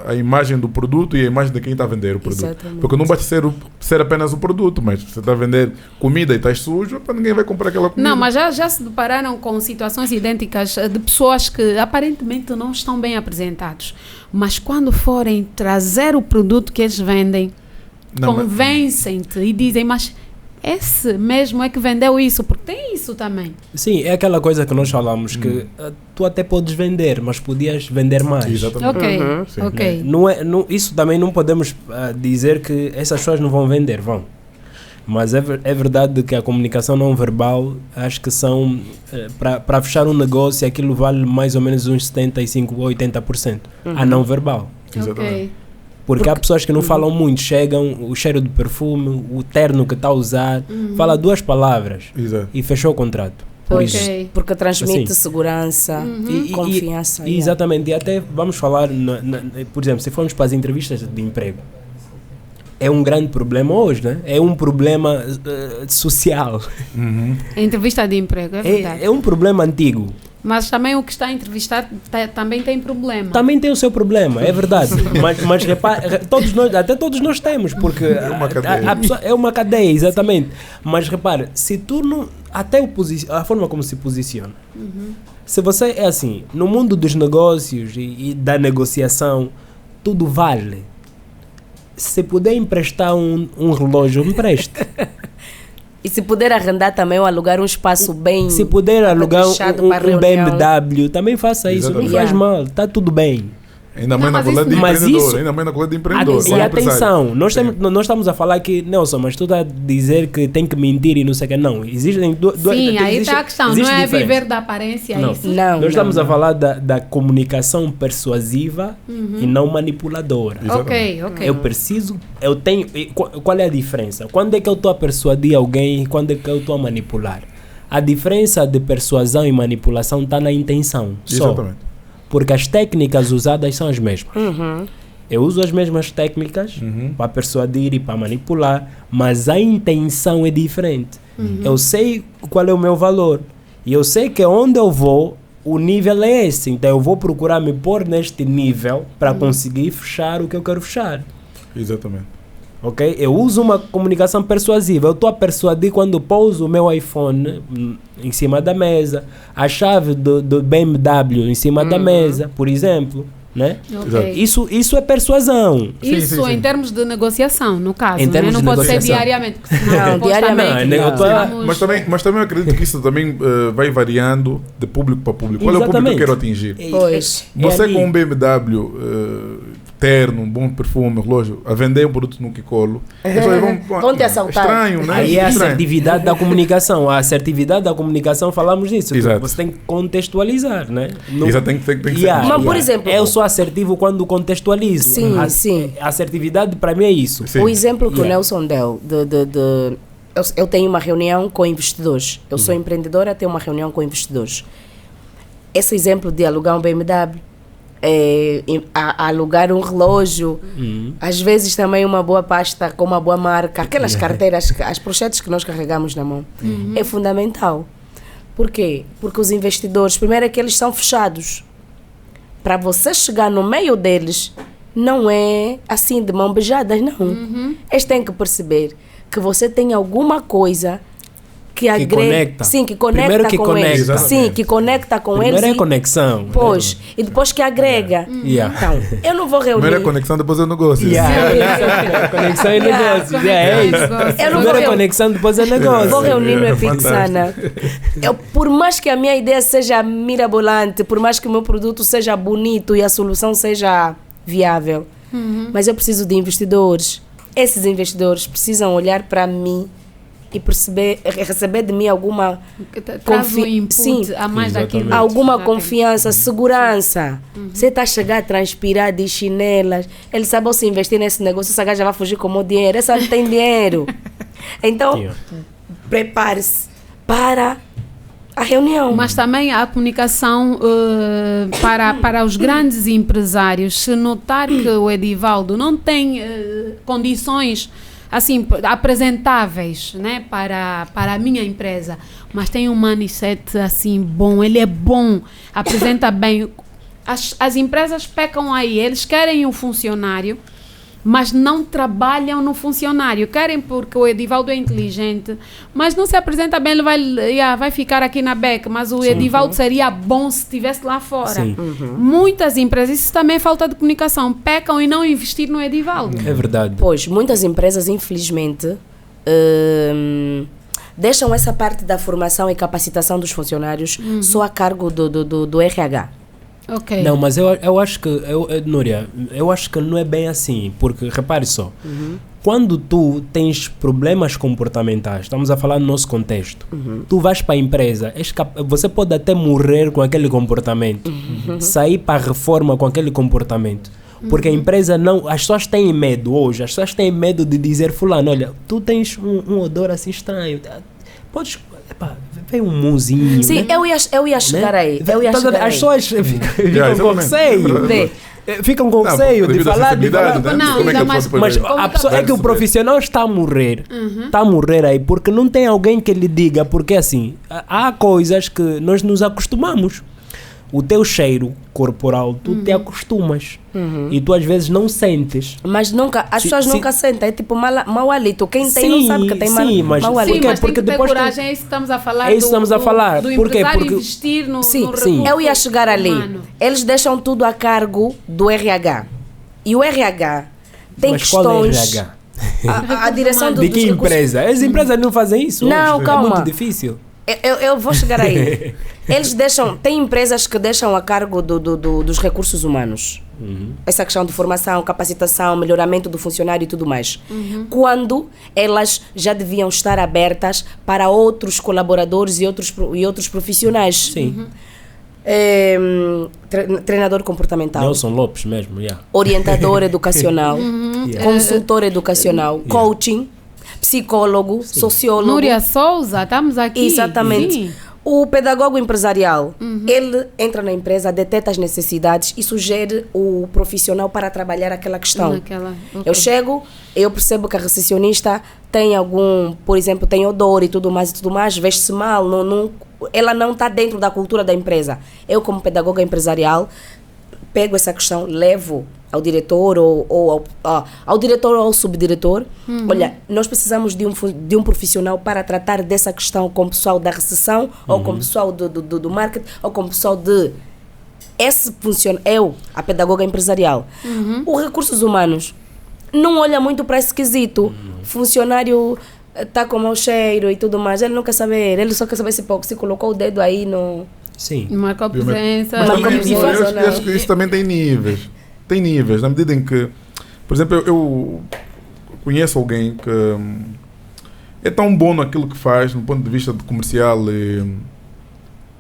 a imagem do produto e a imagem de quem está a vender o produto. Exatamente. Porque não basta ser apenas o produto, mas você está a vender comida e está sujo, ninguém vai comprar aquela comida. Não, mas já se depararam com situações idênticas de pessoas que aparentemente não estão bem apresentados, mas quando forem trazer o produto que eles vendem, convencem-te e dizem, mas esse mesmo é que vendeu isso, porque tem isso também. Sim, é aquela coisa que nós falamos, que tu até podes vender, mas podias vender mais. Exatamente. Ok. Isso também não podemos dizer que essas pessoas não vão vender, vão. Mas é verdade que a comunicação não verbal, acho que são, para fechar um negócio, aquilo vale mais ou menos uns 75% ou 80%. A não verbal. Ok. Porque há pessoas que não falam muito, chegam, o cheiro do perfume, o terno que está a usar, fala 2 palavras e fechou o contrato. Porque transmite segurança, confiança. Exatamente, e até vamos falar, por exemplo, se formos para as entrevistas de emprego, é um grande problema hoje, né? É um problema social. A entrevista de emprego, é verdade. É um problema antigo. Mas também o que está a entrevistar também tem problema. Também tem o seu problema, é verdade. mas repare, todos nós temos, porque é uma cadeia, exatamente. Mas repare, se tu não... Até a forma como se posiciona. Se você é assim, no mundo dos negócios e da negociação, tudo vale. Se puder emprestar um relógio, empreste. E se puder arrendar também ou alugar um espaço bem... Se puder alugar um BMW, também faça isso. Não faz mal, está tudo bem. Ainda mais Não, na mas qualidade de isso- Mas empreendedor. isso- Ainda mais na qualidade de empreendedor. E não atenção, empresário. nós estamos a falar que, Nelson, mas tu está a dizer que tem que mentir e não sei o que. Não, existem duas. Sim, aí está a questão. Não é viver da aparência, Não. isso. Não, Nós estamos não, a falar da comunicação persuasiva e não manipuladora. Ok, ok. Eu tenho. Qual é a diferença? Quando é que eu estou a persuadir alguém e quando é que eu estou a manipular? A diferença de persuasão e manipulação está na intenção. Só. Exatamente. Porque as técnicas usadas são as mesmas. Eu uso as mesmas técnicas para persuadir e para manipular, mas a intenção é diferente. Eu sei qual é o meu valor e eu sei que onde eu vou, o nível é esse. Então eu vou procurar me pôr neste nível para conseguir fechar o que eu quero fechar. Exatamente. Ok? Eu uso uma comunicação persuasiva. Eu estou a persuadir quando pouso o meu iPhone em cima da mesa, a chave do BMW em cima da mesa, por exemplo. Né? Ok. Isso é persuasão. Isso sim. em termos de negociação, no caso. Em né? termos Não de pode ser negociação. diariamente. porque senão Não, supostamente diariamente não. Eu tô a- vamos- Mas também eu acredito que isso também vai variando de público para público. Qual é o público que eu quero atingir? Pois. Você ali. com um BMW terno, um bom perfume, relógio, a vender um produto no Kikolo, as pessoas Vão te assaltar. Estranho, né? Aí é a Estranho. assertividade da comunicação. A assertividade da comunicação, falamos disso. Exato. Você tem que contextualizar, né? Não- Exato, tem que ser. Mas, por exemplo- eu sou assertivo quando contextualizo. Sim, a, sim. A assertividade para mim é isso. Sim. O exemplo que o Yeah. Nelson deu, eu tenho uma reunião com investidores. Eu sou empreendedora, tenho uma reunião com investidores. Esse exemplo de alugar um BMW, alugar um relógio, às vezes também uma boa pasta com uma boa marca, aquelas carteiras, as projetos que nós carregamos na mão, é fundamental. Por quê? Porque os investidores, primeiro é que eles são fechados. Para você chegar no meio deles, não é assim de mão beijada, não. Eles têm que perceber que você tem alguma coisa que agrega, conecta. sim, que conecta Primeiro que com conecta. eles, Exatamente. sim, que conecta com Primeiro eles. é conexão. Pois, e depois que agrega. Yeah. Então, eu não vou reunir. Primeiro é conexão, depois é o negócio. Yeah. Conexão e Yeah. negócios. É isso. Eu não vou Primeiro é reunir. conexão, depois é negócio. Vou reunir no É Epixana. Por mais que a minha ideia seja mirabolante, por mais que o meu produto seja bonito e a solução seja viável, mas eu preciso de investidores. Esses investidores precisam olhar para mim e perceber, receber de mim alguma Traz um input sim, a mais daquilo. Exatamente. alguma Já tem. confiança, segurança. Você está a chegar a transpirar de chinelas, ele sabe se investir nesse negócio, essa gaja vai fugir com o meu dinheiro, essa não tem dinheiro. Então, Yeah. prepare-se para a reunião. Mas também a comunicação para os grandes empresários, se notar que o Edivaldo não tem condições assim apresentáveis, né, para a minha empresa, mas tem um mindset assim bom, ele é bom, apresenta bem. As empresas pecam aí, eles querem um funcionário, mas não trabalham no funcionário. Querem porque o Edivaldo é inteligente, mas não se apresenta bem, ele vai ficar aqui na beca, mas o Edivaldo seria bom se estivesse lá fora. Sim. Muitas empresas, isso também é falta de comunicação, pecam em não investir no Edivaldo. É verdade. Pois, muitas empresas, infelizmente, deixam essa parte da formação e capacitação dos funcionários só a cargo do RH. Ok. Não, mas eu acho que, Núria, eu acho que não é bem assim, porque repare só, quando tu tens problemas comportamentais, estamos a falar no nosso contexto, tu vais para a empresa, você pode até morrer com aquele comportamento, sair para a reforma com aquele comportamento, porque a empresa não, as pessoas têm medo hoje, as pessoas têm medo de dizer, fulano, olha, tu tens um odor assim estranho, podes... Epá, vem um mozinho. Sim, né? eu ia chegar aí. Eu ia As chegar aí. pessoas ficam com exatamente. receio. Vê. Ficam com receio de devido à falar. De sensibilidade, falar. né? Não, Como é que ainda a pessoa mais- depois Mas vai- a pessoa, é que o vai profissional está a morrer. Está a morrer aí porque não tem alguém que lhe diga. Porque assim, há coisas que nós nos acostumamos. O teu cheiro corporal, tu te acostumas. E tu às vezes não sentes. Mas nunca, as Sim, pessoas sim. nunca sentem, é tipo mau hálito. Quem tem não sabe que tem sim, mas- mau Sim, hálito. Porque- mas tem porque que ter depois coragem, é isso que estamos a falar. É isso que estamos a falar. Do Por quê? empresário Porque- investir no Sim, recurso eu ia chegar ali. humano. Eles deixam tudo a cargo do RH. E o RH tem Mas qual é questões. RH? A direção De que dos recursos. empresa? As empresas não fazem isso Não, hoje. calma. É muito difícil. Eu vou chegar aí. Eles deixam, tem empresas que deixam a cargo dos recursos humanos. Essa questão de formação, capacitação, melhoramento do funcionário e tudo mais. Quando elas já deviam estar abertas para outros colaboradores e outros profissionais. Sim. Treinador comportamental. Nelson Lopes mesmo, Orientador educacional. Consultor educacional. Coaching. Psicólogo. Sociólogo. Núria Souza, estamos aqui. Exatamente. Sim. O pedagogo empresarial, ele entra na empresa, detecta as necessidades e sugere o profissional para trabalhar aquela questão. Eu chego, eu percebo que a recepcionista tem por exemplo, tem odor e tudo mais, veste-se mal, ela não está dentro da cultura da empresa. Eu, como pedagoga empresarial, pego essa questão, levo ao diretor ao diretor ou ao subdiretor. Olha, nós precisamos de um profissional para tratar dessa questão com o pessoal da recepção, ou com o pessoal do marketing, ou com o pessoal eu, a pedagoga empresarial. Os recursos humanos não olha muito para esse quesito. Funcionário está com mau cheiro e tudo mais, ele não quer saber, ele só quer saber se colocou o dedo aí no... Sim. Marcou presença. Mas eu acho que isso também tem níveis. Tem níveis, na medida em que, por exemplo, eu conheço alguém que é tão bom naquilo que faz, no ponto de vista de comercial e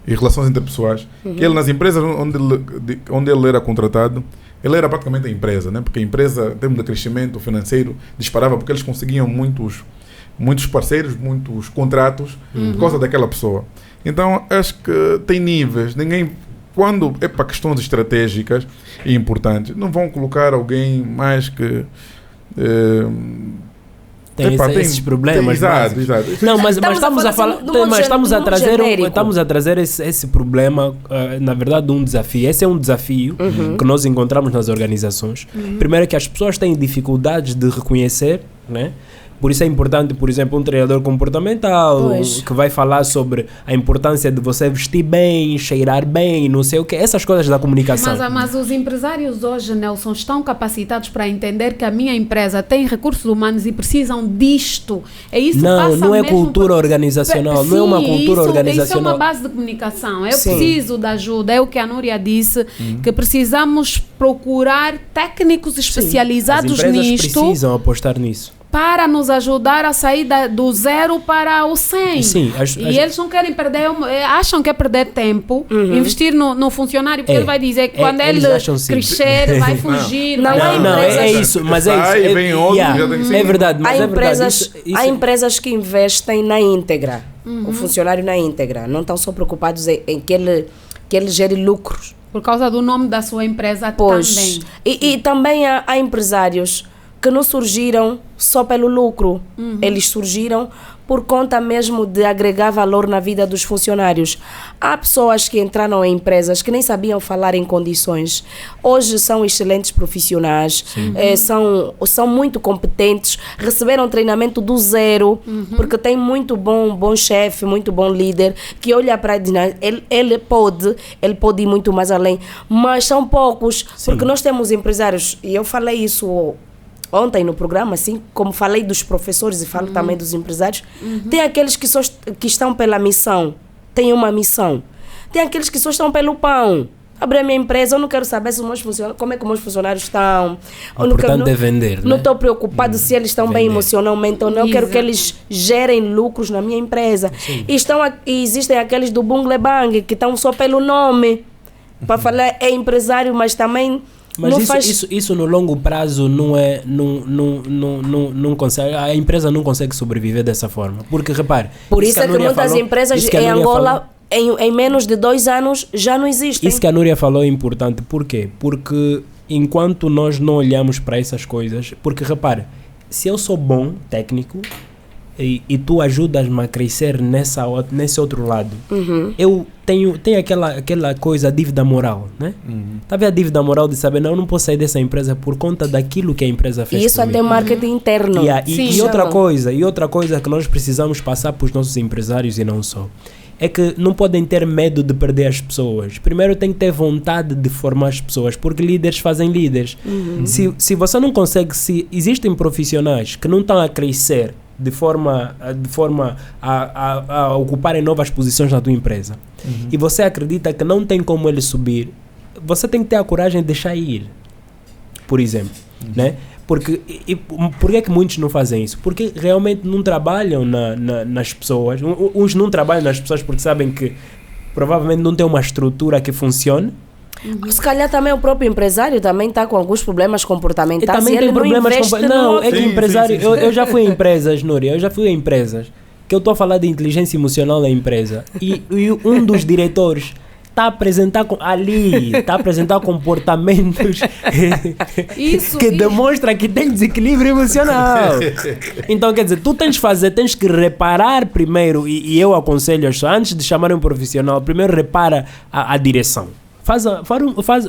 relações interpessoais, que ele, nas empresas onde ele era contratado, ele era praticamente a empresa, né? Porque a empresa, em termos de crescimento financeiro, disparava porque eles conseguiam muitos parceiros, muitos contratos por causa daquela pessoa. Então, acho que tem níveis. Quando é para questões estratégicas e importantes, não vão colocar alguém mais que... Tem esses problemas. Exato. Não, mas estamos a falar... Mas estamos a trazer esse problema, na verdade, um desafio. Esse é um desafio que nós encontramos nas organizações. Primeiro, que as pessoas têm dificuldades de reconhecer, né? Por isso é importante, por exemplo, um treinador comportamental que vai falar sobre a importância de você vestir bem, cheirar bem, não sei o que, essas coisas da comunicação. Mas os empresários hoje, Nelson, estão capacitados para entender que a minha empresa tem recursos humanos e precisam disto. É isso. Não é cultura organizacional, não é uma cultura organizacional. Isso é uma base de comunicação. Eu preciso da ajuda, é o que a Núria disse, que precisamos procurar técnicos especializados nisto. As empresas nisto. Precisam apostar nisso. Para nos ajudar a sair do 0 para o 100. Sim, e eles não querem acham que é perder tempo, investir no funcionário, porque ele vai dizer que quando ele crescer, vai fugir. É isso, mas é isso. Vem outro, é verdade, mas há empresas que investem na íntegra, o funcionário na íntegra, não estão só preocupados em que ele gere lucros. Por causa do nome da sua empresa também. E também há empresários que não surgiram só pelo lucro. Eles surgiram por conta mesmo de agregar valor na vida dos funcionários. Há pessoas que entraram em empresas que nem sabiam falar em condições. Hoje são excelentes profissionais, são muito competentes, receberam treinamento do zero, porque tem muito bom chefe, muito bom líder, que olha para ele pode ir muito mais além, mas são poucos, porque nós temos empresários, e eu falei isso ontem no programa, assim como falei dos professores e falo também dos empresários, tem aqueles que estão pela missão, têm uma missão. Tem aqueles que só estão pelo pão. Abri a minha empresa, eu não quero saber se como é que os meus funcionários estão. O importante é vender, não estou preocupado se eles estão bem emocionalmente ou não. Eu quero que eles gerem lucros na minha empresa. E existem aqueles do Bungle Bang que estão só pelo nome. Para falar é empresário, mas também... Mas isso no longo prazo não consegue, a empresa não consegue sobreviver dessa forma. Porque, repare... Por isso é que muitas empresas em Angola, em menos de 2 anos, já não existem. Isso que a Núria falou é importante. Por quê? Porque enquanto nós não olhamos para essas coisas... Porque, repare, se eu sou bom técnico... E tu ajudas-me a crescer nesse outro lado. Eu tenho aquela coisa, a dívida moral, né? Tá vendo a dívida moral de saber, não posso sair dessa empresa por conta daquilo que a empresa fez. E isso até marketing interno. E outra coisa que nós precisamos passar para os nossos empresários e não só, é que não podem ter medo de perder as pessoas. Primeiro tem que ter vontade de formar as pessoas, porque líderes fazem líderes. Se você não consegue, se existem profissionais que não estão a crescer de forma a ocuparem novas posições na tua empresa, e você acredita que não tem como ele subir, você tem que ter a coragem de deixar ir, por exemplo, né? Porque, por que é que muitos não fazem isso? Porque realmente não trabalham nas pessoas. Uns não trabalham nas pessoas porque sabem que provavelmente não tem uma estrutura que funcione. Se calhar também o próprio empresário também está com alguns problemas comportamentais. Também tem problemas não, é que empresário. Eu já fui a empresas, Núria, que eu estou a falar de inteligência emocional da empresa. E um dos diretores está a apresentar comportamentos que demonstra que tem desequilíbrio emocional. Então, quer dizer, tu tens que reparar primeiro, e eu aconselho antes de chamarem um profissional, primeiro repara a direção.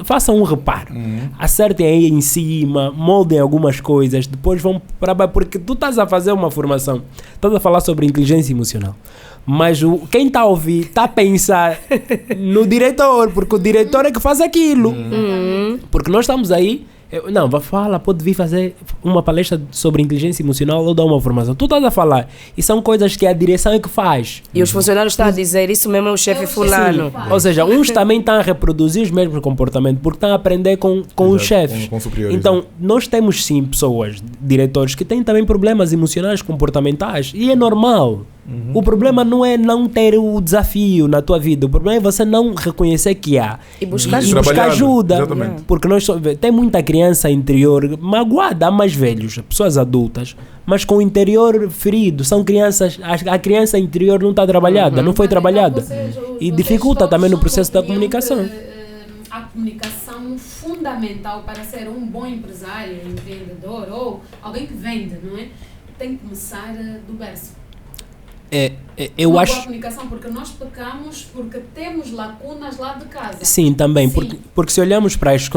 Façam um reparo. Acertem aí em cima, moldem algumas coisas, depois vão para baixo, porque tu estás a fazer uma formação, estás a falar sobre inteligência emocional, mas quem está a ouvir está a pensar no diretor, porque o diretor é que faz aquilo. Porque nós estamos aí, pode vir fazer uma palestra sobre inteligência emocional ou dar uma formação. Tu estás a falar, e são coisas que a direção é que faz. E os funcionários estão a dizer, isso mesmo é o chefe fulano. Ou seja, uns também estão a reproduzir os mesmos comportamentos, porque estão a aprender com os chefes. Então, nós temos sim pessoas, diretores, que têm também problemas emocionais, comportamentais, e é normal. O problema não é não ter o desafio na tua vida, o problema é você não reconhecer que há e buscar ajuda. Porque tem muita criança interior magoada, há mais velhos, pessoas adultas, mas com o interior ferido. São crianças, a criança interior não está trabalhada, não foi trabalhada, e dificulta também no processo da comunicação. A comunicação fundamental para ser um bom empresário, empreendedor ou alguém que vende, não é? Tem que começar do berço. Eu acho. Boa comunicação, porque nós pecamos porque temos lacunas lá de casa. Sim, também. Sim. Porque se olharmos para as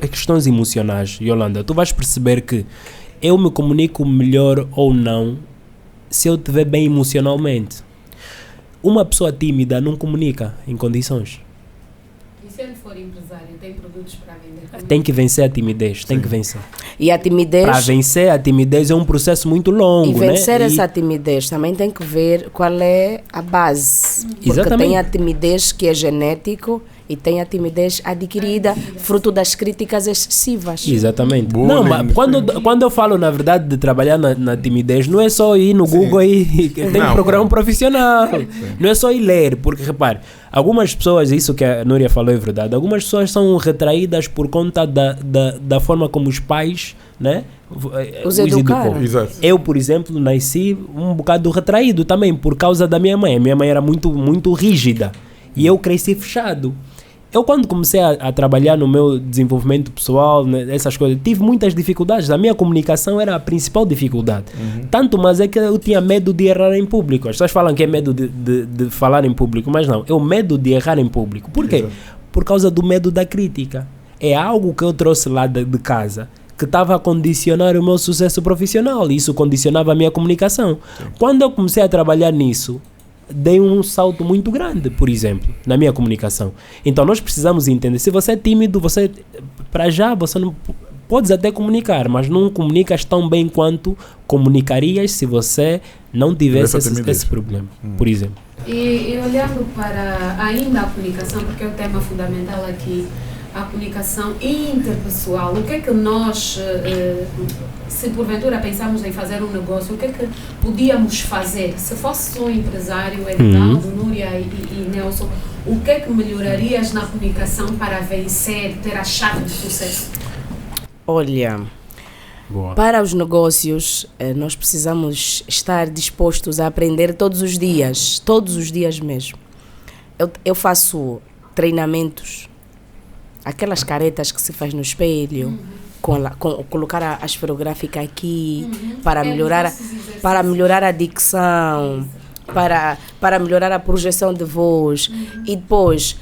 questões emocionais, Yolanda, tu vais perceber que eu me comunico melhor ou não se eu te ver bem emocionalmente. Uma pessoa tímida não comunica em condições. E se ele for empresário, tem produtos para vender? Tem que vencer a timidez, tem que vencer. E a timidez... Para vencer a timidez é um processo muito longo, né? E vencer essa timidez também tem que ver qual é a base. Porque exatamente. Tem a timidez que é genético e tem a timidez adquirida, fruto das críticas excessivas. Exatamente. Não, mas quando eu falo, na verdade, de trabalhar na timidez, não é só ir no Google e tem que procurar um profissional. Não é só ir ler, porque, repare, algumas pessoas, isso que a Núria falou é verdade, algumas pessoas são retraídas por conta da forma como os pais, né, os educaram. Eu, por exemplo, nasci um bocado retraído também, por causa da minha mãe. A minha mãe era muito, muito rígida e eu cresci fechado. Eu, quando comecei a trabalhar no meu desenvolvimento pessoal, né, essas coisas, tive muitas dificuldades. A minha comunicação era a principal dificuldade. Tanto mais é que eu tinha medo de errar em público. As pessoas falam que é medo de falar em público, mas não. É o medo de errar em público. Por quê? Por causa do medo da crítica. É algo que eu trouxe lá de casa, que estava a condicionar o meu sucesso profissional. E isso condicionava a minha comunicação. Quando eu comecei a trabalhar nisso, dei um salto muito grande, por exemplo, na minha comunicação. Então nós precisamos entender, se você é tímido, você não podes até comunicar, mas não comunicas tão bem quanto comunicarias se você não tivesse esse problema, por exemplo. E olhando para ainda a comunicação, porque é o tema fundamental aqui, a comunicação interpessoal, o que é que nós, se porventura pensamos em fazer um negócio, o que é que podíamos fazer? Se fosse um empresário, Edinaldo, Núria e Nelson, o que é que melhorarias na comunicação para vencer, ter a chave de sucesso? Olha, para os negócios, nós precisamos estar dispostos a aprender todos os dias mesmo. Eu faço treinamentos, aquelas caretas que se faz no espelho, colocar a esferográfica aqui, para melhorar a dicção, para melhorar a projeção de voz, e depois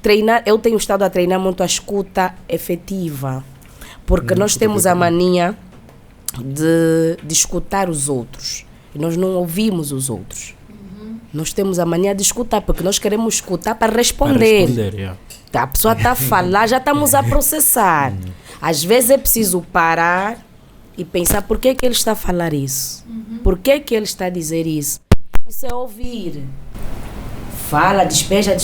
treinar. Eu tenho estado a treinar muito a escuta efetiva, porque nós temos a mania de escutar os outros, e nós não ouvimos os outros. Nós temos a mania de escutar, porque nós queremos escutar para responder. A pessoa está a falar, já estamos a processar. Às vezes é preciso parar e pensar por que ele está a falar isso. Por que ele está a dizer isso? Isso é ouvir. Fala, despeja.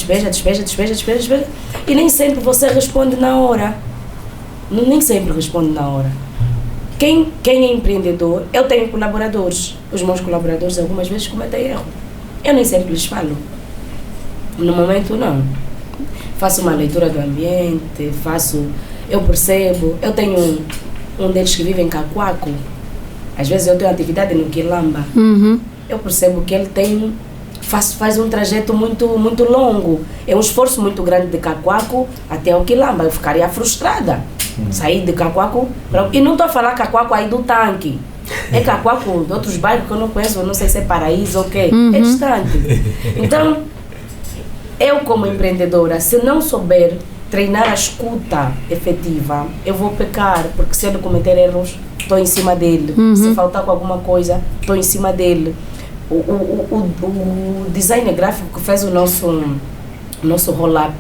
E nem sempre você responde na hora. Nem sempre responde na hora. Quem é empreendedor, eu tenho colaboradores. Os meus colaboradores algumas vezes cometem erro. Eu nem sempre lhes falo. No momento, não. Faço uma leitura do ambiente, eu percebo. Eu tenho um deles que vive em Cacoaco. Às vezes eu tenho atividade no Quilamba. Eu percebo que ele faz um trajeto muito, muito longo. É um esforço muito grande de Cacoaco até o Quilamba. Eu ficaria frustrada. Sair de Cacoaco. E não estou a falar Cacoaco aí do tanque. É Cacoaco de outros bairros que eu não conheço, não sei se é Paraíso ou o quê. É distante. Então, eu como empreendedora, se não souber treinar a escuta efetiva, eu vou pecar, porque se ele cometer erros, estou em cima dele. Se faltar com alguma coisa, estou em cima dele. O designer gráfico que fez o nosso roll-up,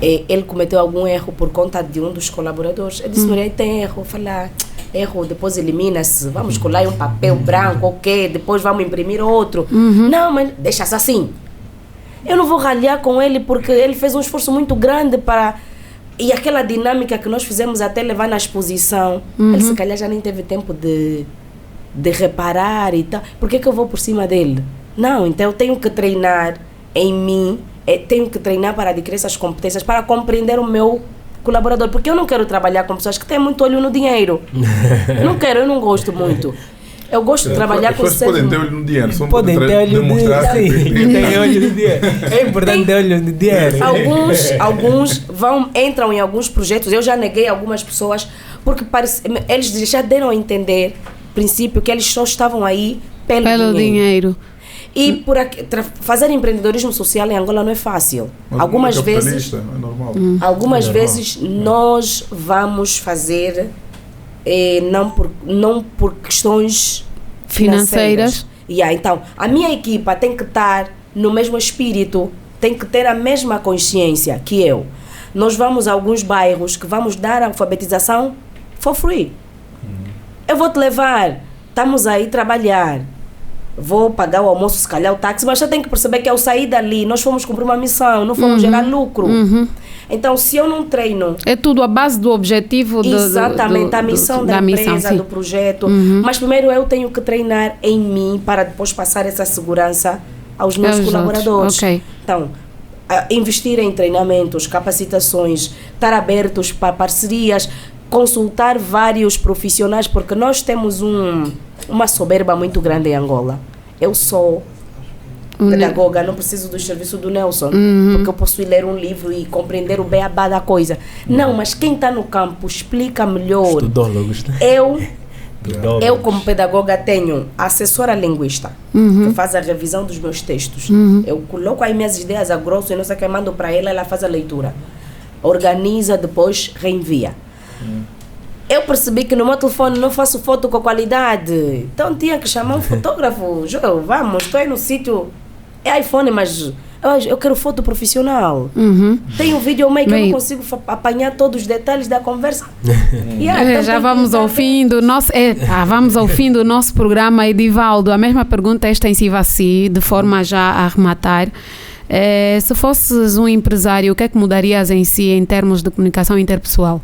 ele cometeu algum erro por conta de um dos colaboradores. Ele disse, Maria, tem erro. Eu falei, erro, depois elimina-se. Vamos colar um papel branco, ok, depois vamos imprimir outro. Não, mas deixa-se assim. Eu não vou ralhar com ele porque ele fez um esforço muito grande para... E aquela dinâmica que nós fizemos até levar na exposição, ele se calhar já nem teve tempo de reparar e tal. Por que eu vou por cima dele? Não, então eu tenho que treinar em mim, tenho que treinar para adquirir essas competências, para compreender o meu colaborador. Porque eu não quero trabalhar com pessoas que têm muito olho no dinheiro. Eu não gosto muito. Eu gosto de trabalhar com pessoas que podem ter olho no dinheiro. Podem ter olho no dinheiro. Tem olho no dinheiro. É importante ter olho no dinheiro. Alguns entram em alguns projetos. Eu já neguei algumas pessoas porque eles já deram a entender, princípio, que eles só estavam aí pelo dinheiro. E fazer empreendedorismo social em Angola não é fácil. Mas algumas vezes, é normal. Algumas vezes nós vamos fazer não por questões financeiras. Então, a minha equipa tem que estar no mesmo espírito, tem que ter a mesma consciência que eu. Nós vamos a alguns bairros que vamos dar alfabetização for free. Eu vou te levar, estamos aí trabalhar, vou pagar o almoço, se calhar o táxi, mas você tem que perceber que ao sair dali nós fomos cumprir uma missão, não fomos gerar lucro. Então, se eu não treino... É tudo a base do objetivo exatamente, a missão da empresa, do projeto. Mas primeiro eu tenho que treinar em mim para depois passar essa segurança aos meus colaboradores. Okay. Então, investir em treinamentos, capacitações, estar abertos para parcerias, consultar vários profissionais, porque nós temos uma soberba muito grande em Angola. Eu sou pedagoga, não preciso do serviço do Nelson, porque eu posso ir ler um livro e compreender o beabá da coisa. Não, mas quem está no campo explica melhor. Estudólogos, né? Eu como pedagoga tenho a assessora linguista, que faz a revisão dos meus textos. Eu coloco aí minhas ideias a grosso e não sei o que, mando para ela faz a leitura. Organiza, depois reenvia. Eu percebi que no meu telefone não faço foto com qualidade. Então tinha que chamar um fotógrafo. Joel, vamos, estou aí no sítio. É iPhone, mas eu quero foto profissional. Tem um videomaker, eu não consigo apanhar todos os detalhes da conversa. Já vamos ao fim do nosso... vamos ao fim do nosso programa, Edivaldo. A mesma pergunta extensiva a si, de forma já a arrematar. Se fosses um empresário, o que é que mudarias em si em termos de comunicação interpessoal?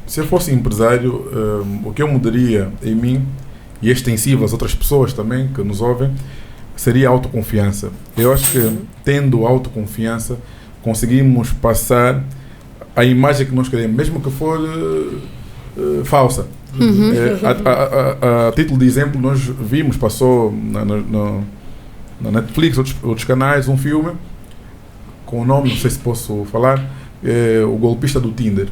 Se eu fosse empresário, o que eu mudaria em mim, e extensivo às outras pessoas também que nos ouvem, seria a autoconfiança. Eu acho que tendo autoconfiança conseguimos passar a imagem que nós queremos, mesmo que for falsa. A título de exemplo, nós vimos, passou na Netflix, outros canais, um filme com o nome, não sei se posso falar, O Golpista do Tinder.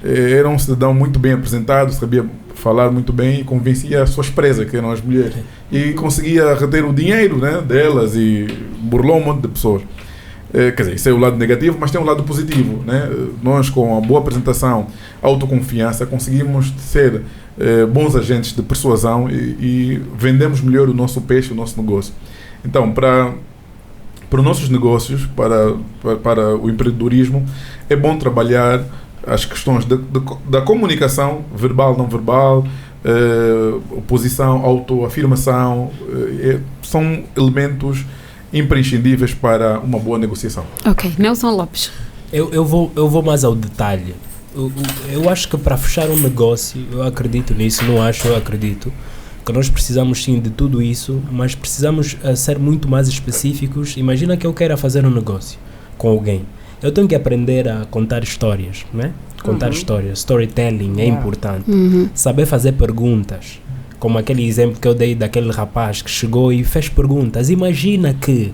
Era um cidadão muito bem apresentado, sabia falar muito bem e convencia as suas presas, que eram as mulheres, e conseguia reter o dinheiro, né, delas e burlou um monte de pessoas. Quer dizer, isso é o lado negativo, mas tem um lado positivo, né? Nós, com a boa apresentação, autoconfiança, conseguimos ser bons agentes de persuasão e vendemos melhor o nosso peixe, o nosso negócio. Então, para os nossos negócios, para o empreendedorismo, é bom trabalhar as questões da comunicação, verbal, não verbal, posição, autoafirmação, são elementos imprescindíveis para uma boa negociação. Ok, Nelson Lopes. Eu vou mais ao detalhe. Eu acho que para fechar um negócio, eu acredito nisso, eu acredito, que nós precisamos sim de tudo isso, mas precisamos ser muito mais específicos. Imagina que eu queira fazer um negócio com alguém. Eu tenho que aprender a contar histórias, né? Contar histórias, storytelling é importante. Saber fazer perguntas, como aquele exemplo que eu dei daquele rapaz que chegou e fez perguntas. Imagina que,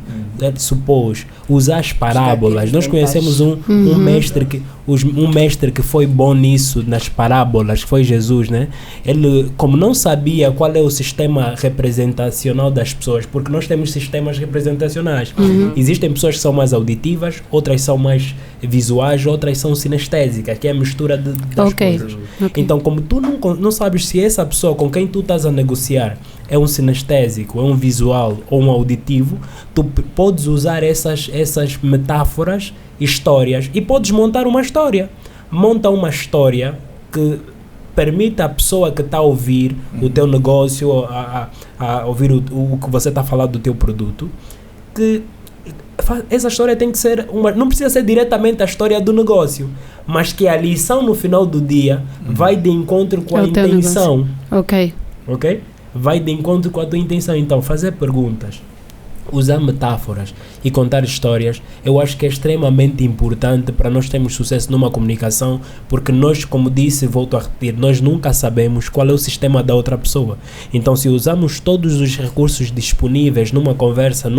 supôs, usar as parábolas. Nós conhecemos um mestre que foi bom nisso, nas parábolas, que foi Jesus, né? Ele, como não sabia qual é o sistema representacional das pessoas, porque nós temos sistemas representacionais. Existem pessoas que são mais auditivas, outras são mais visuais, outras são sinestésicas, que é a mistura das coisas. Então, como tu não sabes se essa pessoa com quem tu estás a negociar é um sinestésico, é um visual ou um auditivo, tu podes usar essas metáforas, histórias, e podes montar uma história. Monta uma história que permita a pessoa que está a ouvir o teu negócio, a ouvir o que você está a falar do teu produto, que essa história tem que ser não precisa ser diretamente a história do negócio, mas que a lição no final do dia vai de encontro com a intenção. Ok? Vai de encontro com a tua intenção. Então, fazer perguntas, usar metáforas e contar histórias, eu acho que é extremamente importante para nós termos sucesso numa comunicação, porque nós, como disse, volto a repetir, nós nunca sabemos qual é o sistema da outra pessoa. Então, se usamos todos os recursos disponíveis numa conversa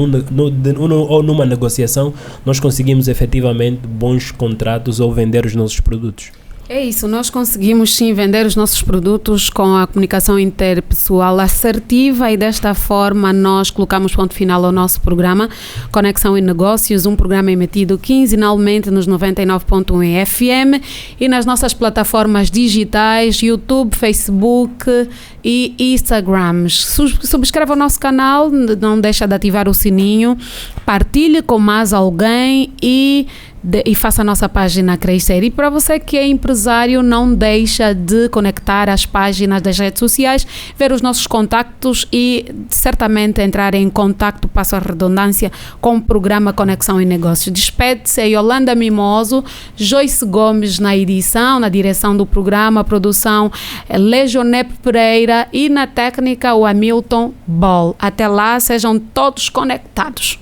ou numa negociação, nós conseguimos efetivamente bons contratos ou vender os nossos produtos. É isso, nós conseguimos sim vender os nossos produtos com a comunicação interpessoal assertiva, e desta forma nós colocamos ponto final ao nosso programa Conexão e Negócios, um programa emitido quinzenalmente nos 99.1 FM e nas nossas plataformas digitais, YouTube, Facebook e Instagram. Subscreva o nosso canal, não deixa de ativar o sininho, partilhe com mais alguém e faça a nossa página crescer. E para você que é empresário, não deixa de conectar as páginas das redes sociais, ver os nossos contactos e certamente entrar em contacto, passo a redundância, com o programa Conexão e Negócios. Despede-se a Yolanda Mimoso, Joyce Gomes na edição, na direção do programa, a produção Legionep Pereira e na técnica o Hamilton Ball. Até lá, sejam todos conectados.